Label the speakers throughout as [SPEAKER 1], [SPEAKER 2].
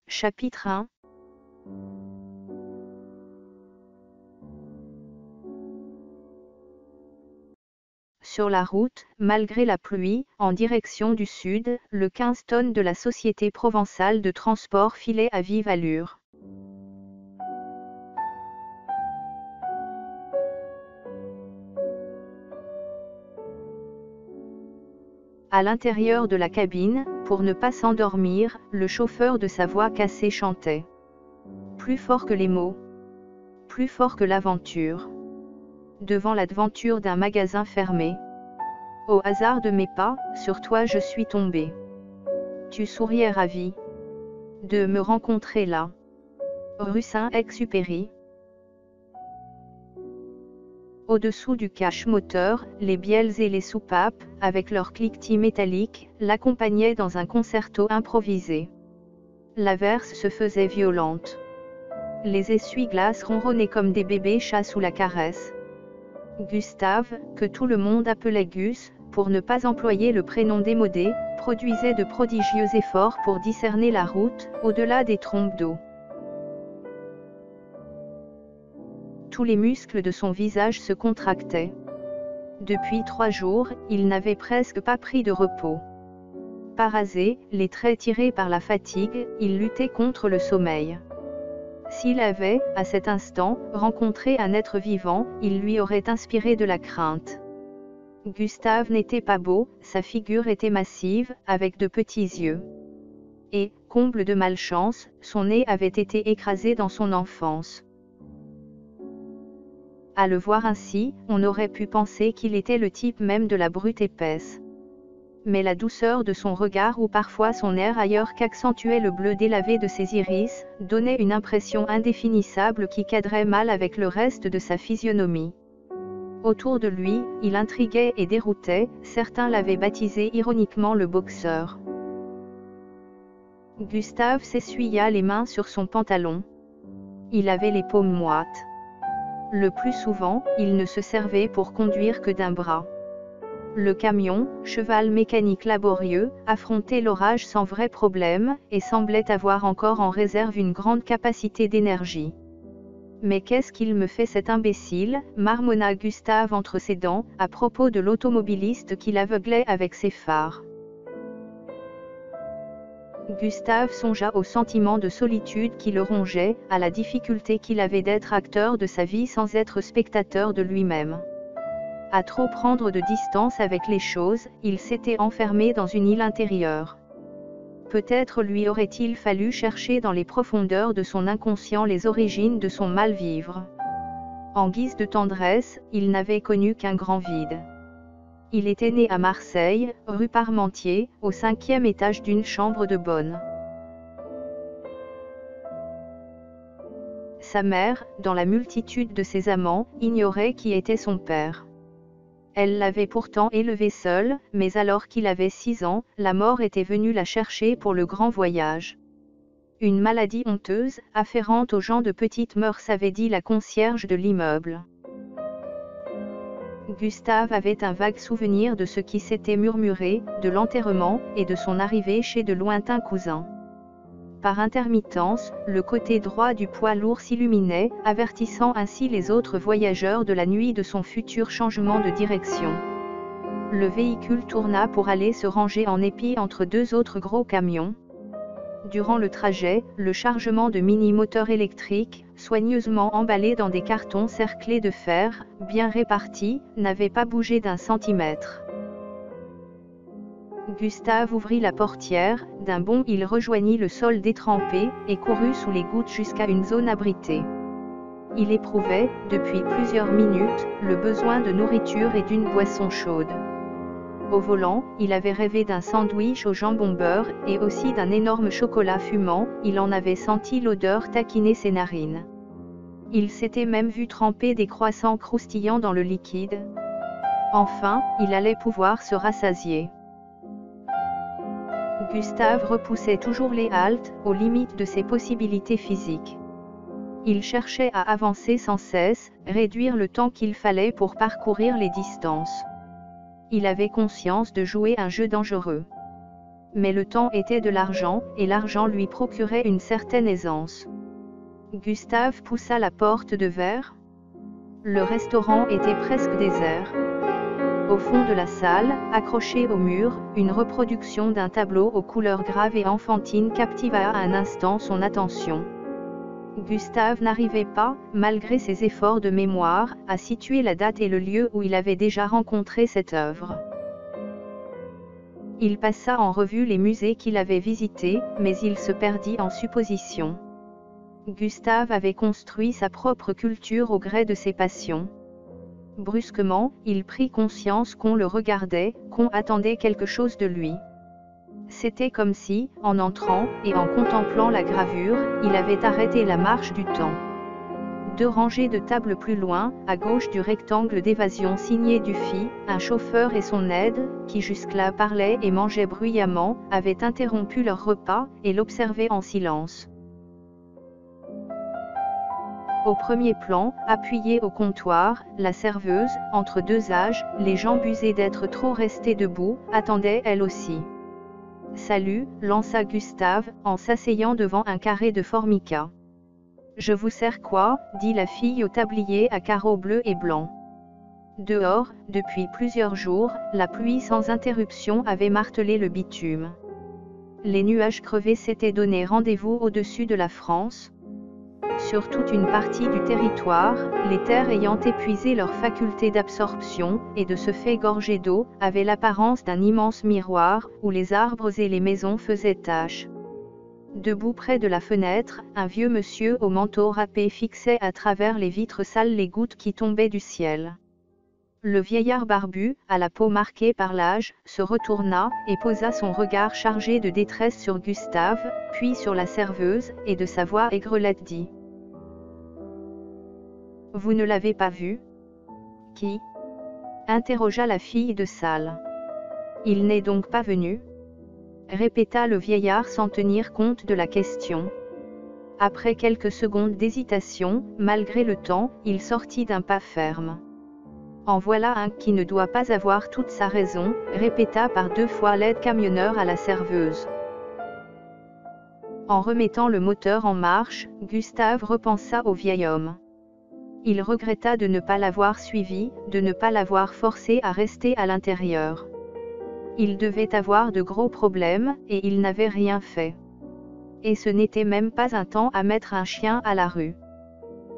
[SPEAKER 1] Chapitre 1. Sur la route, malgré la pluie, en direction du sud, le 15 tonnes de la Société provençale de transport filait à vive allure. À l'intérieur de la cabine, pour ne pas s'endormir, le chauffeur de sa voix cassée chantait. Plus fort que les mots. Plus fort que l'aventure. Devant l'aventure d'un magasin fermé. Au hasard de mes pas, sur toi je suis tombé. Tu souriais ravi de me rencontrer là. Rue Saint-Exupéry. Au-dessous du cache-moteur, les bielles et les soupapes, avec leur cliquetis métallique, l'accompagnaient dans un concerto improvisé. L'averse se faisait violente. Les essuie-glaces ronronnaient comme des bébés chats sous la caresse. Gustave, que tout le monde appelait Gus, pour ne pas employer le prénom démodé, produisait de prodigieux efforts pour discerner la route, au-delà des trompes d'eau. Tous les muscles de son visage se contractaient. Depuis 3 jours, il n'avait presque pas pris de repos. Parasé, les traits tirés par la fatigue, il luttait contre le sommeil. S'il avait, à cet instant, rencontré un être vivant, il lui aurait inspiré de la crainte. Gustave n'était pas beau, sa figure était massive, avec de petits yeux. Et, comble de malchance, son nez avait été écrasé dans son enfance. À le voir ainsi, on aurait pu penser qu'il était le type même de la brute épaisse. Mais la douceur de son regard ou parfois son air ailleurs qu'accentuait le bleu délavé de ses iris, donnait une impression indéfinissable qui cadrait mal avec le reste de sa physionomie. Autour de lui, il intriguait et déroutait, certains l'avaient baptisé ironiquement le boxeur. Gustave s'essuya les mains sur son pantalon. Il avait les paumes moites. Le plus souvent, il ne se servait pour conduire que d'un bras. Le camion, cheval mécanique laborieux, affrontait l'orage sans vrai problème, et semblait avoir encore en réserve une grande capacité d'énergie. Mais qu'est-ce qu'il me fait cet imbécile, marmonna Gustave entre ses dents, à propos de l'automobiliste qui l'aveuglait avec ses phares. Gustave songea au sentiment de solitude qui le rongeait, à la difficulté qu'il avait d'être acteur de sa vie sans être spectateur de lui-même. À trop prendre de distance avec les choses, il s'était enfermé dans une île intérieure. Peut-être lui aurait-il fallu chercher dans les profondeurs de son inconscient les origines de son mal-vivre. En guise de tendresse, il n'avait connu qu'un grand vide. Il était né à Marseille, rue Parmentier, au 5e étage d'une chambre de bonne. Sa mère, dans la multitude de ses amants, ignorait qui était son père. Elle l'avait pourtant élevé seule, mais alors qu'il avait 6 ans, la mort était venue la chercher pour le grand voyage. Une maladie honteuse, afférente aux gens de petite mœurs, avait dit la concierge de l'immeuble. Gustave avait un vague souvenir de ce qui s'était murmuré, de l'enterrement, et de son arrivée chez de lointains cousins. Par intermittence, le côté droit du poids lourd s'illuminait, avertissant ainsi les autres voyageurs de la nuit de son futur changement de direction. Le véhicule tourna pour aller se ranger en épi entre 2 autres gros camions. Durant le trajet, le chargement de mini-moteurs électriques, soigneusement emballés dans des cartons cerclés de fer, bien répartis, n'avait pas bougé d'un centimètre. Gustave ouvrit la portière, d'un bond il rejoignit le sol détrempé, et courut sous les gouttes jusqu'à une zone abritée. Il éprouvait, depuis plusieurs minutes, le besoin de nourriture et d'une boisson chaude. Au volant, il avait rêvé d'un sandwich au jambon beurre, et aussi d'un énorme chocolat fumant, il en avait senti l'odeur taquiner ses narines. Il s'était même vu tremper des croissants croustillants dans le liquide. Enfin, il allait pouvoir se rassasier. Gustave repoussait toujours les haltes, aux limites de ses possibilités physiques. Il cherchait à avancer sans cesse, réduire le temps qu'il fallait pour parcourir les distances. il avait conscience de jouer un jeu dangereux. Mais le temps était de l'argent, et l'argent lui procurait une certaine aisance. Gustave poussa la porte de verre. Le restaurant était presque désert. Au fond de la salle, accrochée au mur, une reproduction d'un tableau aux couleurs graves et enfantines captiva à un instant son attention. Gustave n'arrivait pas, malgré ses efforts de mémoire, à situer la date et le lieu où il avait déjà rencontré cette œuvre. Il passa en revue les musées qu'il avait visités, mais il se perdit en suppositions. Gustave avait construit sa propre culture au gré de ses passions. Brusquement, il prit conscience qu'on le regardait, qu'on attendait quelque chose de lui. C'était comme si, en entrant, et en contemplant la gravure, il avait arrêté la marche du temps. 2 rangées de tables plus loin, à gauche du rectangle d'évasion signé Dufy, un chauffeur et son aide, qui jusque-là parlaient et mangeaient bruyamment, avaient interrompu leur repas, et l'observaient en silence. Au premier plan, appuyée au comptoir, la serveuse, entre 2 âges, les jambes usées d'être trop restées debout, attendait elle aussi. « Salut », lança Gustave, en s'asseyant devant un carré de formica. « Je vous sers quoi » dit la fille au tablier à carreaux bleus et blancs. Dehors, depuis plusieurs jours, la pluie sans interruption avait martelé le bitume. Les nuages crevés s'étaient donné rendez-vous au-dessus de la France. Sur toute une partie du territoire, les terres ayant épuisé leur faculté d'absorption, et de ce fait gorgées d'eau, avaient l'apparence d'un immense miroir, où les arbres et les maisons faisaient tache. Debout près de la fenêtre, un vieux monsieur au manteau râpé fixait à travers les vitres sales les gouttes qui tombaient du ciel. Le vieillard barbu, à la peau marquée par l'âge, se retourna, et posa son regard chargé de détresse sur Gustave, puis sur la serveuse, et de sa voix aigrelette dit : « Vous ne l'avez pas vu ? » « Qui ? » interrogea la fille de salle. « Il n'est donc pas venu ? » répéta le vieillard sans tenir compte de la question. Après quelques secondes d'hésitation, malgré le temps, il sortit d'un pas ferme. « En voilà un qui ne doit pas avoir toute sa raison, » répéta par 2 fois l'aide-camionneur à la serveuse. En remettant le moteur en marche, Gustave repensa au vieil homme. Il regretta de ne pas l'avoir suivi, de ne pas l'avoir forcé à rester à l'intérieur. Il devait avoir de gros problèmes, et il n'avait rien fait. Et ce n'était même pas un temps à mettre un chien à la rue.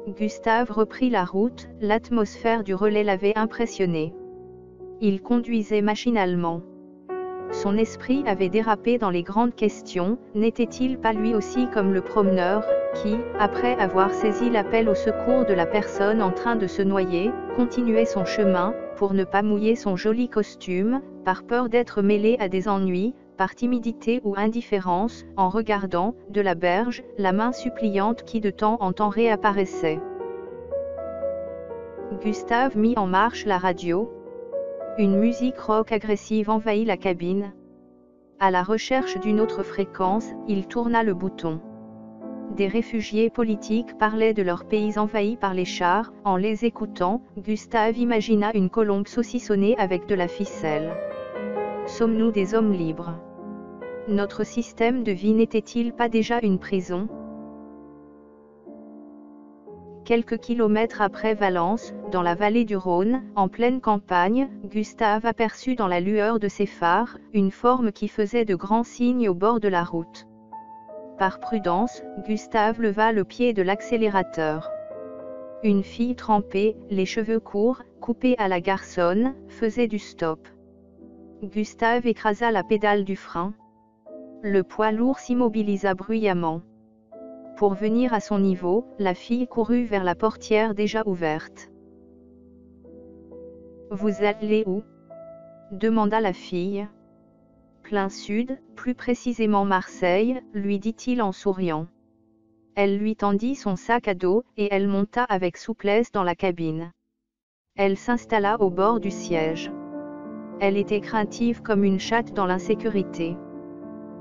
[SPEAKER 1] Gustave reprit la route, l'atmosphère du relais l'avait impressionné. Il conduisait machinalement. Son esprit avait dérapé dans les grandes questions, n'était-il pas lui aussi comme le promeneur, qui, après avoir saisi l'appel au secours de la personne en train de se noyer, continuait son chemin, pour ne pas mouiller son joli costume, par peur d'être mêlé à des ennuis, par timidité ou indifférence, en regardant, de la berge, la main suppliante qui de temps en temps réapparaissait. Gustave mit en marche la radio. Une musique rock agressive envahit la cabine. À la recherche d'une autre fréquence, il tourna le bouton. Des réfugiés politiques parlaient de leur pays envahi par les chars. En les écoutant, Gustave imagina une colombe saucissonnée avec de la ficelle. Sommes-nous des hommes libres ? Notre système de vie n'était-il pas déjà une prison ? Quelques kilomètres après Valence, dans la vallée du Rhône, en pleine campagne, Gustave aperçut dans la lueur de ses phares, une forme qui faisait de grands signes au bord de la route. Par prudence, Gustave leva le pied de l'accélérateur. Une fille trempée, les cheveux courts, coupés à la garçonne, faisait du stop. Gustave écrasa la pédale du frein. Le poids lourd s'immobilisa bruyamment. Pour venir à son niveau, la fille courut vers la portière déjà ouverte. « Vous allez où ? » demanda la fille. « Plein sud, plus précisément Marseille, » lui dit-il en souriant. Elle lui tendit son sac à dos, et elle monta avec souplesse dans la cabine. Elle s'installa au bord du siège. Elle était craintive comme une chatte dans l'insécurité.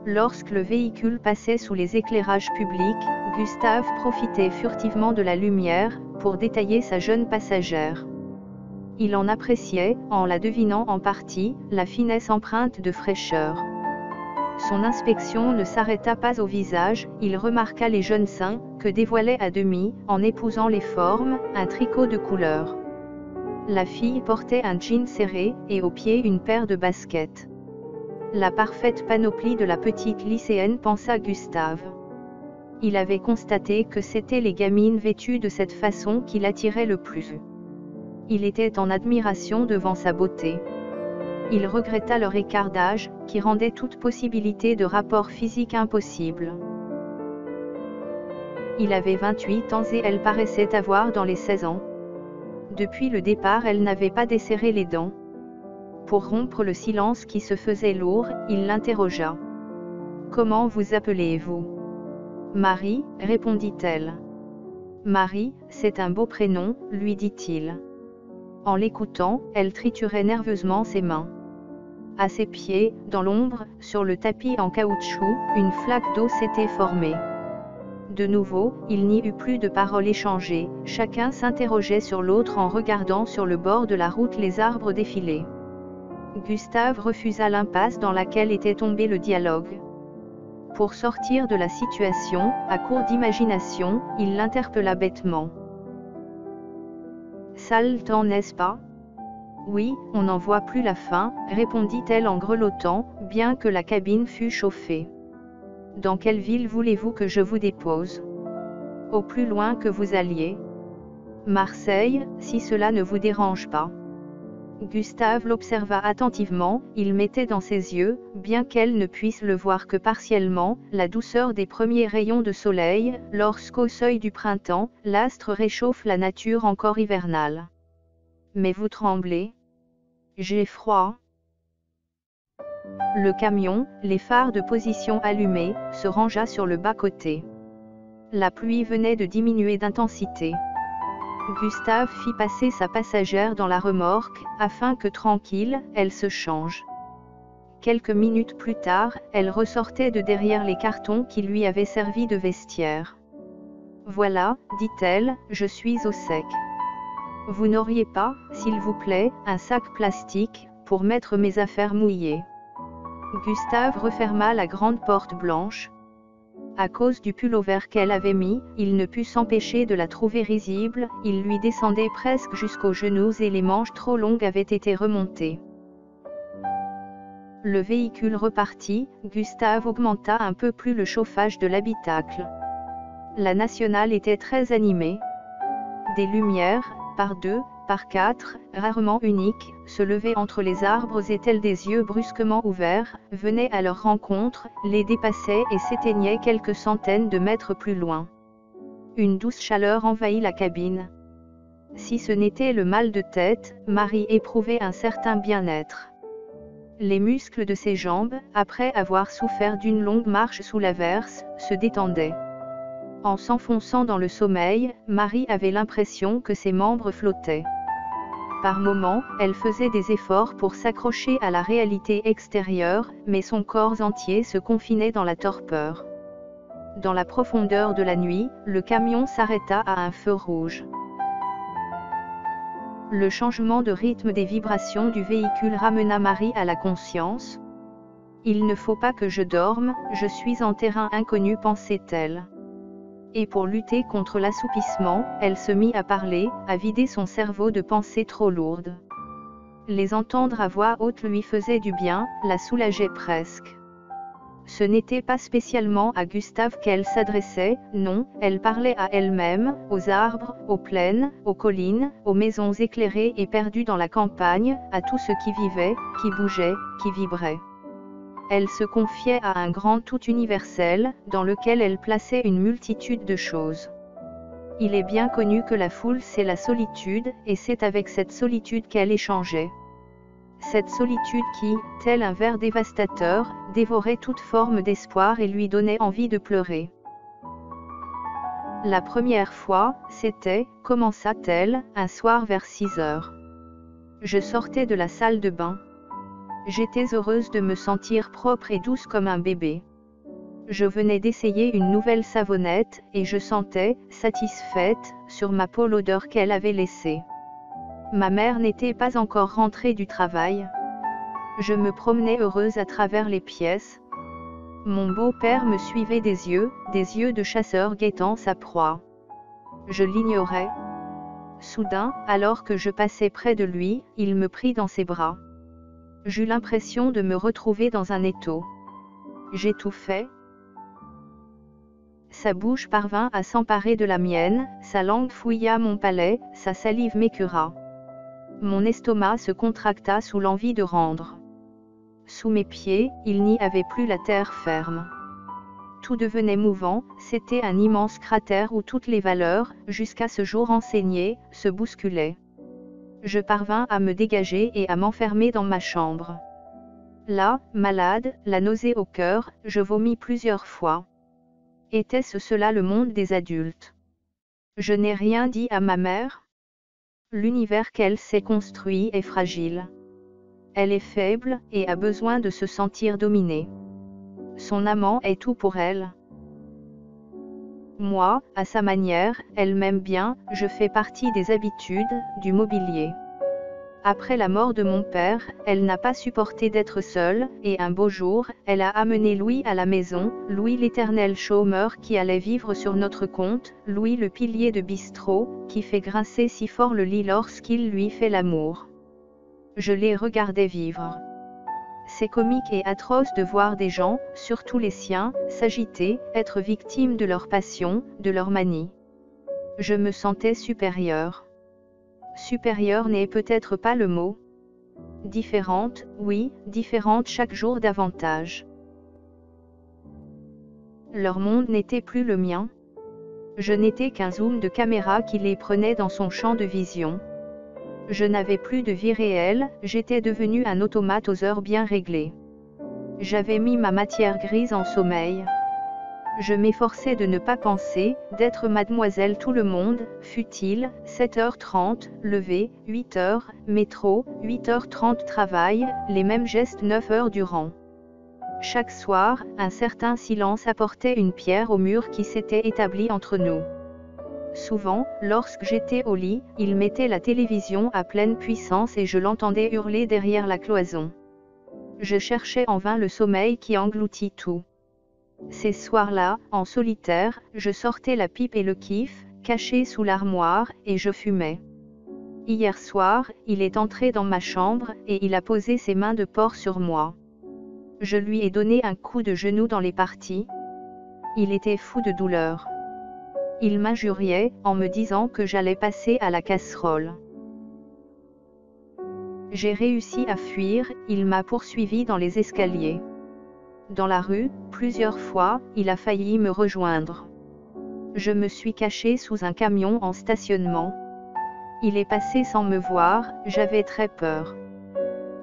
[SPEAKER 1] Lorsque le véhicule passait sous les éclairages publics, Gustave profitait furtivement de la lumière, pour détailler sa jeune passagère. Il en appréciait, en la devinant en partie, la finesse empreinte de fraîcheur. Son inspection ne s'arrêta pas au visage, il remarqua les jeunes seins, que dévoilait à demi, en épousant les formes, un tricot de couleur. La fille portait un jean serré, et aux pieds une paire de baskets. La parfaite panoplie de la petite lycéenne, pensa Gustave. Il avait constaté que c'étaient les gamines vêtues de cette façon qui l'attiraient le plus. Il était en admiration devant sa beauté. Il regretta leur écart d'âge, qui rendait toute possibilité de rapport physique impossible. Il avait 28 ans et elle paraissait avoir dans les 16 ans. Depuis le départ, elle n'avait pas desserré les dents. Pour rompre le silence qui se faisait lourd, il l'interrogea. « Comment vous appelez-vous » ? « Marie, répondit-elle. « Marie, c'est un beau prénom, lui dit-il. En l'écoutant, elle triturait nerveusement ses mains. À ses pieds, dans l'ombre, sur le tapis en caoutchouc, une flaque d'eau s'était formée. De nouveau, il n'y eut plus de paroles échangées, chacun s'interrogeait sur l'autre en regardant sur le bord de la route les arbres défiler. Gustave refusa l'impasse dans laquelle était tombé le dialogue. Pour sortir de la situation, à court d'imagination, il l'interpella bêtement. « Sale temps, n'est-ce pas ? » « Oui, on n'en voit plus la fin, » répondit-elle en grelottant, bien que la cabine fût chauffée. « Dans quelle ville voulez-vous que je vous dépose ? Au plus loin que vous alliez ? Marseille, si cela ne vous dérange pas. » Gustave l'observa attentivement, il mettait dans ses yeux, bien qu'elle ne puisse le voir que partiellement, la douceur des premiers rayons de soleil, lorsqu'au seuil du printemps, l'astre réchauffe la nature encore hivernale. « Mais vous tremblez ? J'ai froid. » Le camion, les phares de position allumés, se rangea sur le bas-côté. La pluie venait de diminuer d'intensité. Gustave fit passer sa passagère dans la remorque, afin que tranquille, elle se change. Quelques minutes plus tard, elle ressortait de derrière les cartons qui lui avaient servi de vestiaire. « Voilà, dit-elle, je suis au sec. Vous n'auriez pas, s'il vous plaît, un sac plastique, pour mettre mes affaires mouillées ?» Gustave referma la grande porte blanche. À cause du pullover qu'elle avait mis, il ne put s'empêcher de la trouver risible, il lui descendait presque jusqu'aux genoux et les manches trop longues avaient été remontées. Le véhicule repartit, Gustave augmenta un peu plus le chauffage de l'habitacle. La nationale était très animée. Des lumières, par 2, par 4, rarement uniques, se levaient entre les arbres et tels des yeux brusquement ouverts, venaient à leur rencontre, les dépassaient et s'éteignaient quelques centaines de mètres plus loin. Une douce chaleur envahit la cabine. Si ce n'était le mal de tête, Marie éprouvait un certain bien-être. Les muscles de ses jambes, après avoir souffert d'une longue marche sous l'averse, se détendaient. En s'enfonçant dans le sommeil, Marie avait l'impression que ses membres flottaient. Par moments, elle faisait des efforts pour s'accrocher à la réalité extérieure, mais son corps entier se confinait dans la torpeur. Dans la profondeur de la nuit, le camion s'arrêta à un feu rouge. Le changement de rythme des vibrations du véhicule ramena Marie à la conscience. « Il ne faut pas que je dorme, je suis en terrain inconnu, pensait-elle. Et pour lutter contre l'assoupissement, elle se mit à parler, à vider son cerveau de pensées trop lourdes. Les entendre à voix haute lui faisait du bien, la soulageait presque. Ce n'était pas spécialement à Gustave qu'elle s'adressait, non, elle parlait à elle-même, aux arbres, aux plaines, aux collines, aux maisons éclairées et perdues dans la campagne, à tout ce qui vivait, qui bougeait, qui vibrait. Elle se confiait à un grand tout universel, dans lequel elle plaçait une multitude de choses. Il est bien connu que la foule c'est la solitude, et c'est avec cette solitude qu'elle échangeait. Cette solitude qui, tel un ver dévastateur, dévorait toute forme d'espoir et lui donnait envie de pleurer. La première fois, c'était, commença-t-elle, un soir vers 6 heures. Je sortais de la salle de bain. J'étais heureuse de me sentir propre et douce comme un bébé. Je venais d'essayer une nouvelle savonnette, et je sentais, satisfaite, sur ma peau l'odeur qu'elle avait laissée. Ma mère n'était pas encore rentrée du travail. Je me promenais heureuse à travers les pièces. Mon beau-père me suivait des yeux de chasseur guettant sa proie. Je l'ignorais. Soudain, alors que je passais près de lui, il me prit dans ses bras. J'eus l'impression de me retrouver dans un étau. J'étouffais. Sa bouche parvint à s'emparer de la mienne, sa langue fouilla mon palais, sa salive m'écœura. Mon estomac se contracta sous l'envie de rendre. Sous mes pieds, il n'y avait plus la terre ferme. Tout devenait mouvant, c'était un immense cratère où toutes les valeurs, jusqu'à ce jour enseignées, se bousculaient. Je parvins à me dégager et à m'enfermer dans ma chambre. Là, malade, la nausée au cœur, je vomis plusieurs fois. Était-ce cela le monde des adultes? Je n'ai rien dit à ma mère. L'univers qu'elle s'est construit est fragile. Elle est faible, et a besoin de se sentir dominée. Son amant est tout pour elle. Moi, à sa manière, elle m'aime bien, je fais partie des habitudes, du mobilier. Après la mort de mon père, elle n'a pas supporté d'être seule, et un beau jour, elle a amené Louis à la maison, Louis l'éternel chômeur qui allait vivre sur notre compte, Louis le pilier de bistrot, qui fait grincer si fort le lit lorsqu'il lui fait l'amour. Je les regardais vivre. C'est comique et atroce de voir des gens, surtout les siens, s'agiter, être victimes de leur passion, de leur manie. Je me sentais supérieure. Supérieure n'est peut-être pas le mot. Différente, oui, différente chaque jour davantage. Leur monde n'était plus le mien. Je n'étais qu'un zoom de caméra qui les prenait dans son champ de vision. Je n'avais plus de vie réelle, j'étais devenu un automate aux heures bien réglées. J'avais mis ma matière grise en sommeil. Je m'efforçais de ne pas penser, d'être mademoiselle tout le monde, fut-il, 7h30, lever, 8h, métro, 8h30 travail, les mêmes gestes 9 heures durant. Chaque soir, un certain silence apportait une pierre au mur qui s'était établi entre nous. Souvent, lorsque j'étais au lit, il mettait la télévision à pleine puissance et je l'entendais hurler derrière la cloison. Je cherchais en vain le sommeil qui engloutit tout. Ces soirs-là, en solitaire, je sortais la pipe et le kiff, caché sous l'armoire, et je fumais. Hier soir, il est entré dans ma chambre, et il a posé ses mains de porc sur moi. Je lui ai donné un coup de genou dans les parties. Il était fou de douleur. Il m'injuriait, en me disant que j'allais passer à la casserole. J'ai réussi à fuir, il m'a poursuivi dans les escaliers. Dans la rue, plusieurs fois, il a failli me rejoindre. Je me suis cachée sous un camion en stationnement. Il est passé sans me voir, j'avais très peur.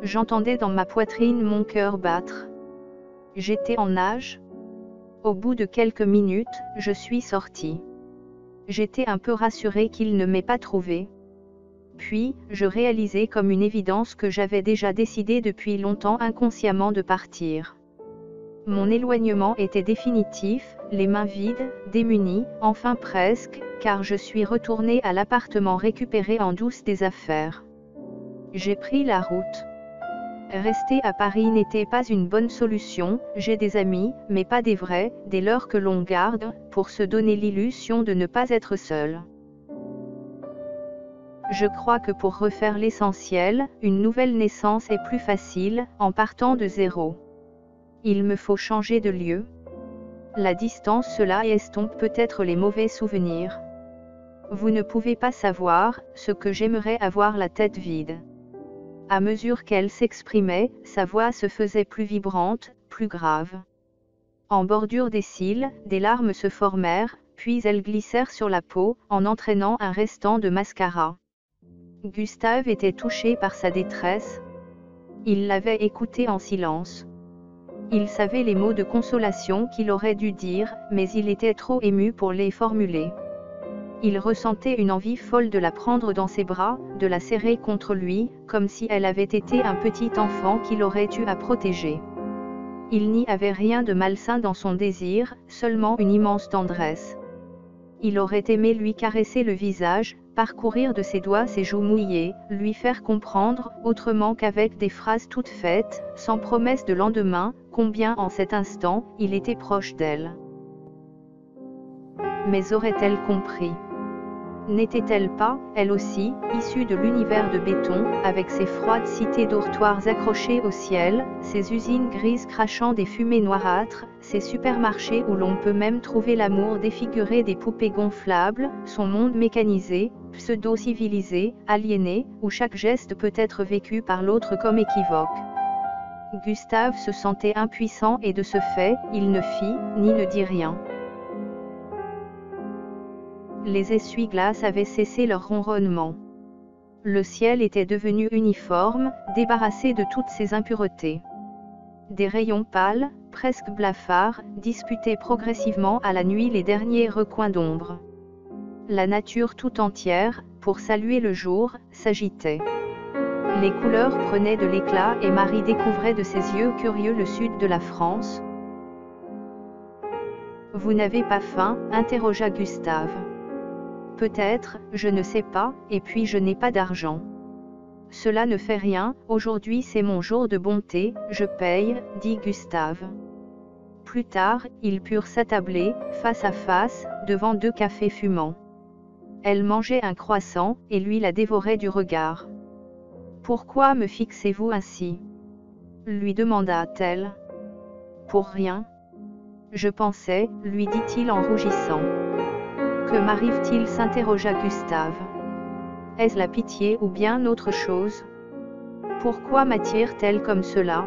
[SPEAKER 1] J'entendais dans ma poitrine mon cœur battre. J'étais en nage. Au bout de quelques minutes, je suis sortie. J'étais un peu rassurée qu'il ne m'ait pas trouvée. Puis, je réalisai comme une évidence que j'avais déjà décidé depuis longtemps inconsciemment de partir. Mon éloignement était définitif, les mains vides, démunies, enfin presque, car je suis retournée à l'appartement récupérer en douce des affaires. J'ai pris la route. Rester à Paris n'était pas une bonne solution, j'ai des amis, mais pas des vrais, des leurs que l'on garde, pour se donner l'illusion de ne pas être seul. Je crois que pour refaire l'essentiel, une nouvelle naissance est plus facile, en partant de zéro. Il me faut changer de lieu. La distance cela estompe peut-être les mauvais souvenirs. Vous ne pouvez pas savoir, ce que j'aimerais avoir la tête vide. À mesure qu'elle s'exprimait, sa voix se faisait plus vibrante, plus grave. En bordure des cils, des larmes se formèrent, puis elles glissèrent sur la peau, en entraînant un restant de mascara. Gustave était touché par sa détresse. Il l'avait écoutée en silence. Il savait les mots de consolation qu'il aurait dû dire, mais il était trop ému pour les formuler. Il ressentait une envie folle de la prendre dans ses bras, de la serrer contre lui, comme si elle avait été un petit enfant qu'il aurait eu à protéger. Il n'y avait rien de malsain dans son désir, seulement une immense tendresse. Il aurait aimé lui caresser le visage, parcourir de ses doigts ses joues mouillées, lui faire comprendre, autrement qu'avec des phrases toutes faites, sans promesse de lendemain, combien en cet instant, il était proche d'elle. Mais aurait-elle compris ? N'était-elle pas, elle aussi, issue de l'univers de béton, avec ses froides cités dortoirs accrochées au ciel, ses usines grises crachant des fumées noirâtres, ses supermarchés où l'on peut même trouver l'amour défiguré des poupées gonflables, son monde mécanisé, pseudo-civilisé, aliéné, où chaque geste peut être vécu par l'autre comme équivoque. Gustave se sentait impuissant et de ce fait, il ne fit, ni ne dit rien. Les essuie-glaces avaient cessé leur ronronnement. Le ciel était devenu uniforme, débarrassé de toutes ses impuretés. Des rayons pâles, presque blafards, disputaient progressivement à la nuit les derniers recoins d'ombre. La nature tout entière, pour saluer le jour, s'agitait. Les couleurs prenaient de l'éclat et Marie découvrait de ses yeux curieux le sud de la France. « Vous n'avez pas faim ?» interrogea Gustave. « Peut-être, je ne sais pas, et puis je n'ai pas d'argent. » « Cela ne fait rien, aujourd'hui c'est mon jour de bonté, je paye, » dit Gustave. Plus tard, ils purent s'attabler, face à face, devant 2 cafés fumants. Elle mangeait un croissant, et lui la dévorait du regard. « Pourquoi me fixez-vous ainsi ?» lui demanda-t-elle. « Pour rien. Je pensais, » lui dit-il en rougissant. « Que m'arrive-t-il » s'interrogea Gustave. « Est-ce la pitié ou bien autre chose ? Pourquoi m'attire-t-elle comme cela ?»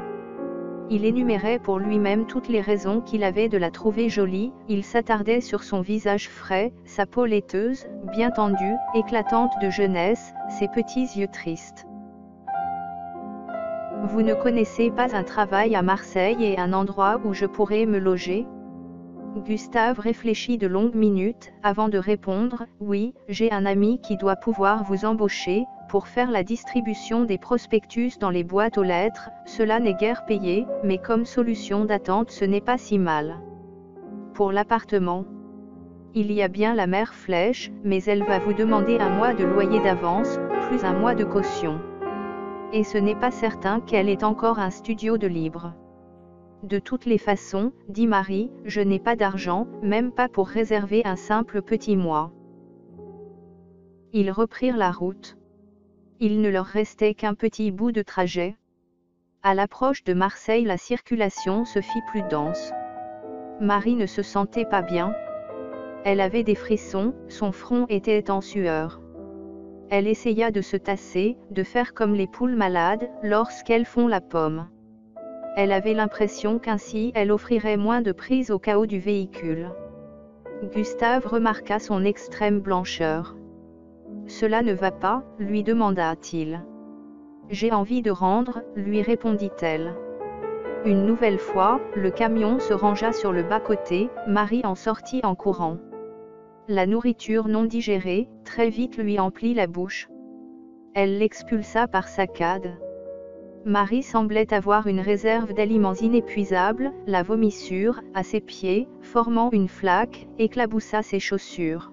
[SPEAKER 1] Il énumérait pour lui-même toutes les raisons qu'il avait de la trouver jolie, il s'attardait sur son visage frais, sa peau laiteuse, bien tendue, éclatante de jeunesse, ses petits yeux tristes. « Vous ne connaissez pas un travail à Marseille et un endroit où je pourrais me loger ? » Gustave réfléchit de longues minutes, avant de répondre, « Oui, j'ai un ami qui doit pouvoir vous embaucher, pour faire la distribution des prospectus dans les boîtes aux lettres, cela n'est guère payé, mais comme solution d'attente ce n'est pas si mal. Pour l'appartement, il y a bien la mère Flèche, mais elle va vous demander 1 mois de loyer d'avance, plus 1 mois de caution. Et ce n'est pas certain qu'elle ait encore un studio de libre. De toutes les façons, dit Marie, je n'ai pas d'argent, même pas pour réserver un simple petit mois. » Ils reprirent la route. Il ne leur restait qu'un petit bout de trajet. À l'approche de Marseille, la circulation se fit plus dense. Marie ne se sentait pas bien. Elle avait des frissons, son front était en sueur. Elle essaya de se tasser, de faire comme les poules malades, lorsqu'elles font la pomme. Elle avait l'impression qu'ainsi elle offrirait moins de prise au chaos du véhicule. Gustave remarqua son extrême blancheur. « Cela ne va pas ?» lui demanda-t-il. « J'ai envie de rendre » lui répondit-elle. Une nouvelle fois, le camion se rangea sur le bas-côté, Marie en sortit en courant. La nourriture non digérée, très vite lui emplit la bouche. Elle l'expulsa par saccades. Marie semblait avoir une réserve d'aliments inépuisables, la vomissure, à ses pieds, formant une flaque, éclaboussa ses chaussures.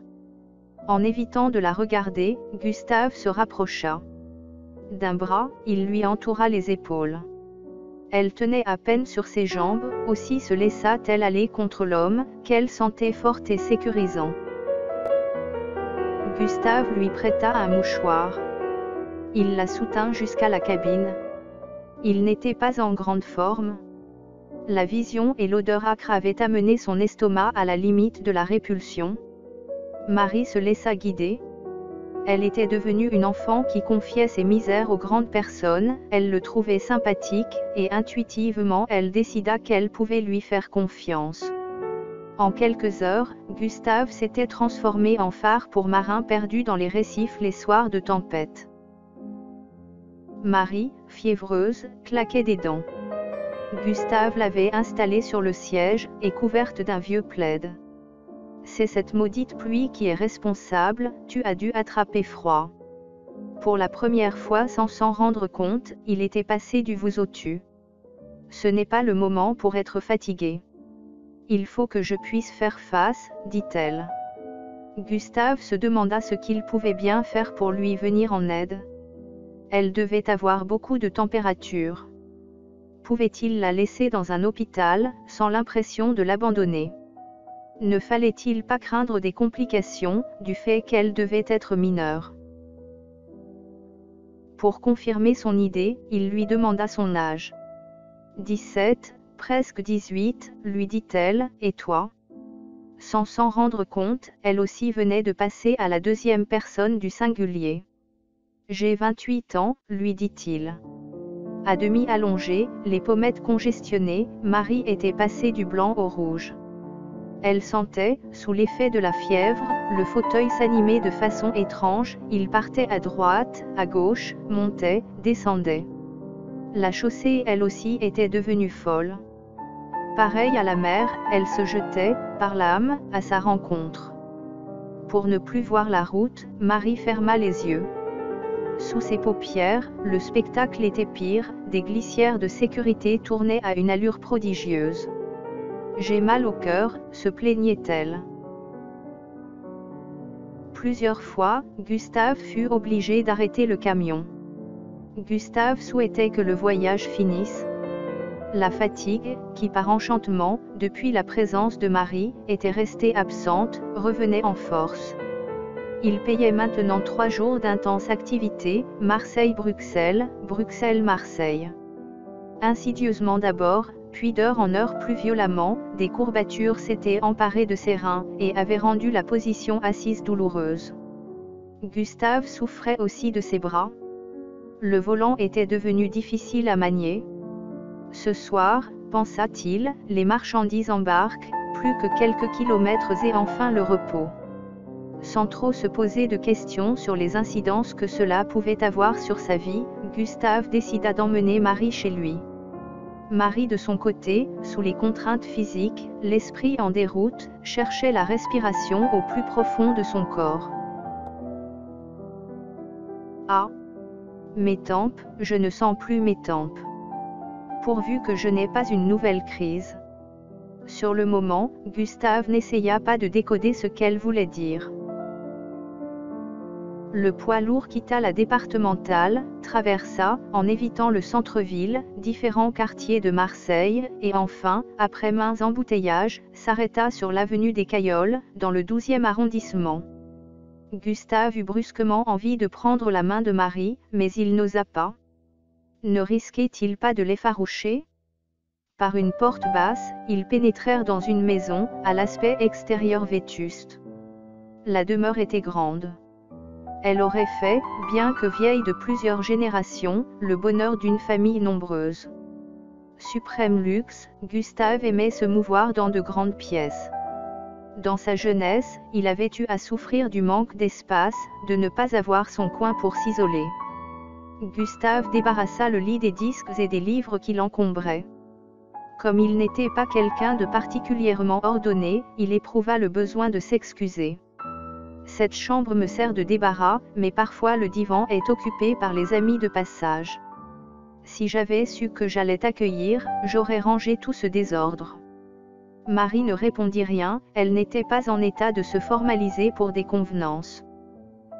[SPEAKER 1] En évitant de la regarder, Gustave se rapprocha. D'un bras, il lui entoura les épaules. Elle tenait à peine sur ses jambes, aussi se laissa-t-elle aller contre l'homme, qu'elle sentait fort et sécurisant. Gustave lui prêta un mouchoir. Il la soutint jusqu'à la cabine. Il n'était pas en grande forme. La vision et l'odeur âcre avaient amené son estomac à la limite de la répulsion. Marie se laissa guider. Elle était devenue une enfant qui confiait ses misères aux grandes personnes, elle le trouvait sympathique, et intuitivement elle décida qu'elle pouvait lui faire confiance. En quelques heures, Gustave s'était transformé en phare pour marins perdus dans les récifs les soirs de tempête. Marie, fiévreuse, claquait des dents. Gustave l'avait installée sur le siège, et couverte d'un vieux plaid. « C'est cette maudite pluie qui est responsable, tu as dû attraper froid. » Pour la première fois sans s'en rendre compte, il était passé du vous au tu. « Ce n'est pas le moment pour être fatigué. Il faut que je puisse faire face, dit-elle. Gustave se demanda ce qu'il pouvait bien faire pour lui venir en aide. Elle devait avoir beaucoup de température. Pouvait-il la laisser dans un hôpital, sans l'impression de l'abandonner? Ne fallait-il pas craindre des complications, du fait qu'elle devait être mineure? Pour confirmer son idée, il lui demanda son âge. 17, presque 18, lui dit-elle, et toi? Sans s'en rendre compte, elle aussi venait de passer à la deuxième personne du singulier. J'ai 28 ans, lui dit-il. À demi allongée, les pommettes congestionnées, Marie était passée du blanc au rouge. Elle sentait, sous l'effet de la fièvre, le fauteuil s'animer de façon étrange, il partait à droite, à gauche, montait, descendait. La chaussée elle aussi était devenue folle. Pareille à la mer, elle se jetait, par l'âme, à sa rencontre. Pour ne plus voir la route, Marie ferma les yeux. Sous ses paupières, le spectacle était pire, des glissières de sécurité tournaient à une allure prodigieuse. J'ai mal au cœur, se plaignait-elle. Plusieurs fois, Gustave fut obligé d'arrêter le camion. Gustave souhaitait que le voyage finisse. La fatigue, qui par enchantement, depuis la présence de Marie, était restée absente, revenait en force. Il payait maintenant 3 jours d'intense activité, Marseille-Bruxelles, Bruxelles-Marseille. Insidieusement d'abord, puis d'heure en heure plus violemment, des courbatures s'étaient emparées de ses reins, et avaient rendu la position assise douloureuse. Gustave souffrait aussi de ses bras. Le volant était devenu difficile à manier. Ce soir, pensa-t-il, les marchandises embarquent, plus que quelques kilomètres et enfin le repos. Sans trop se poser de questions sur les incidences que cela pouvait avoir sur sa vie, Gustave décida d'emmener Marie chez lui. Marie de son côté, sous les contraintes physiques, l'esprit en déroute, cherchait la respiration au plus profond de son corps. Ah! Mes tempes, je ne sens plus mes tempes. Pourvu que je n'ai pas une nouvelle crise. Sur le moment, Gustave n'essaya pas de décoder ce qu'elle voulait dire. Le poids lourd quitta la départementale, traversa, en évitant le centre-ville, différents quartiers de Marseille, et enfin, après maints embouteillages, s'arrêta sur l'avenue des Cailloles, dans le 12e arrondissement. Gustave eut brusquement envie de prendre la main de Marie, mais il n'osa pas. Ne risquait-il pas de l'effaroucher? Par une porte basse, ils pénétrèrent dans une maison, à l'aspect extérieur vétuste. La demeure était grande. Elle aurait fait, bien que vieille de plusieurs générations, le bonheur d'une famille nombreuse. Suprême luxe, Gustave aimait se mouvoir dans de grandes pièces. Dans sa jeunesse, il avait eu à souffrir du manque d'espace, de ne pas avoir son coin pour s'isoler. Gustave débarrassa le lit des disques et des livres qui l'encombraient. Comme il n'était pas quelqu'un de particulièrement ordonné, il éprouva le besoin de s'excuser. Cette chambre me sert de débarras, mais parfois le divan est occupé par les amis de passage. Si j'avais su que j'allais t'accueillir, j'aurais rangé tout ce désordre. Marie ne répondit rien, elle n'était pas en état de se formaliser pour des convenances.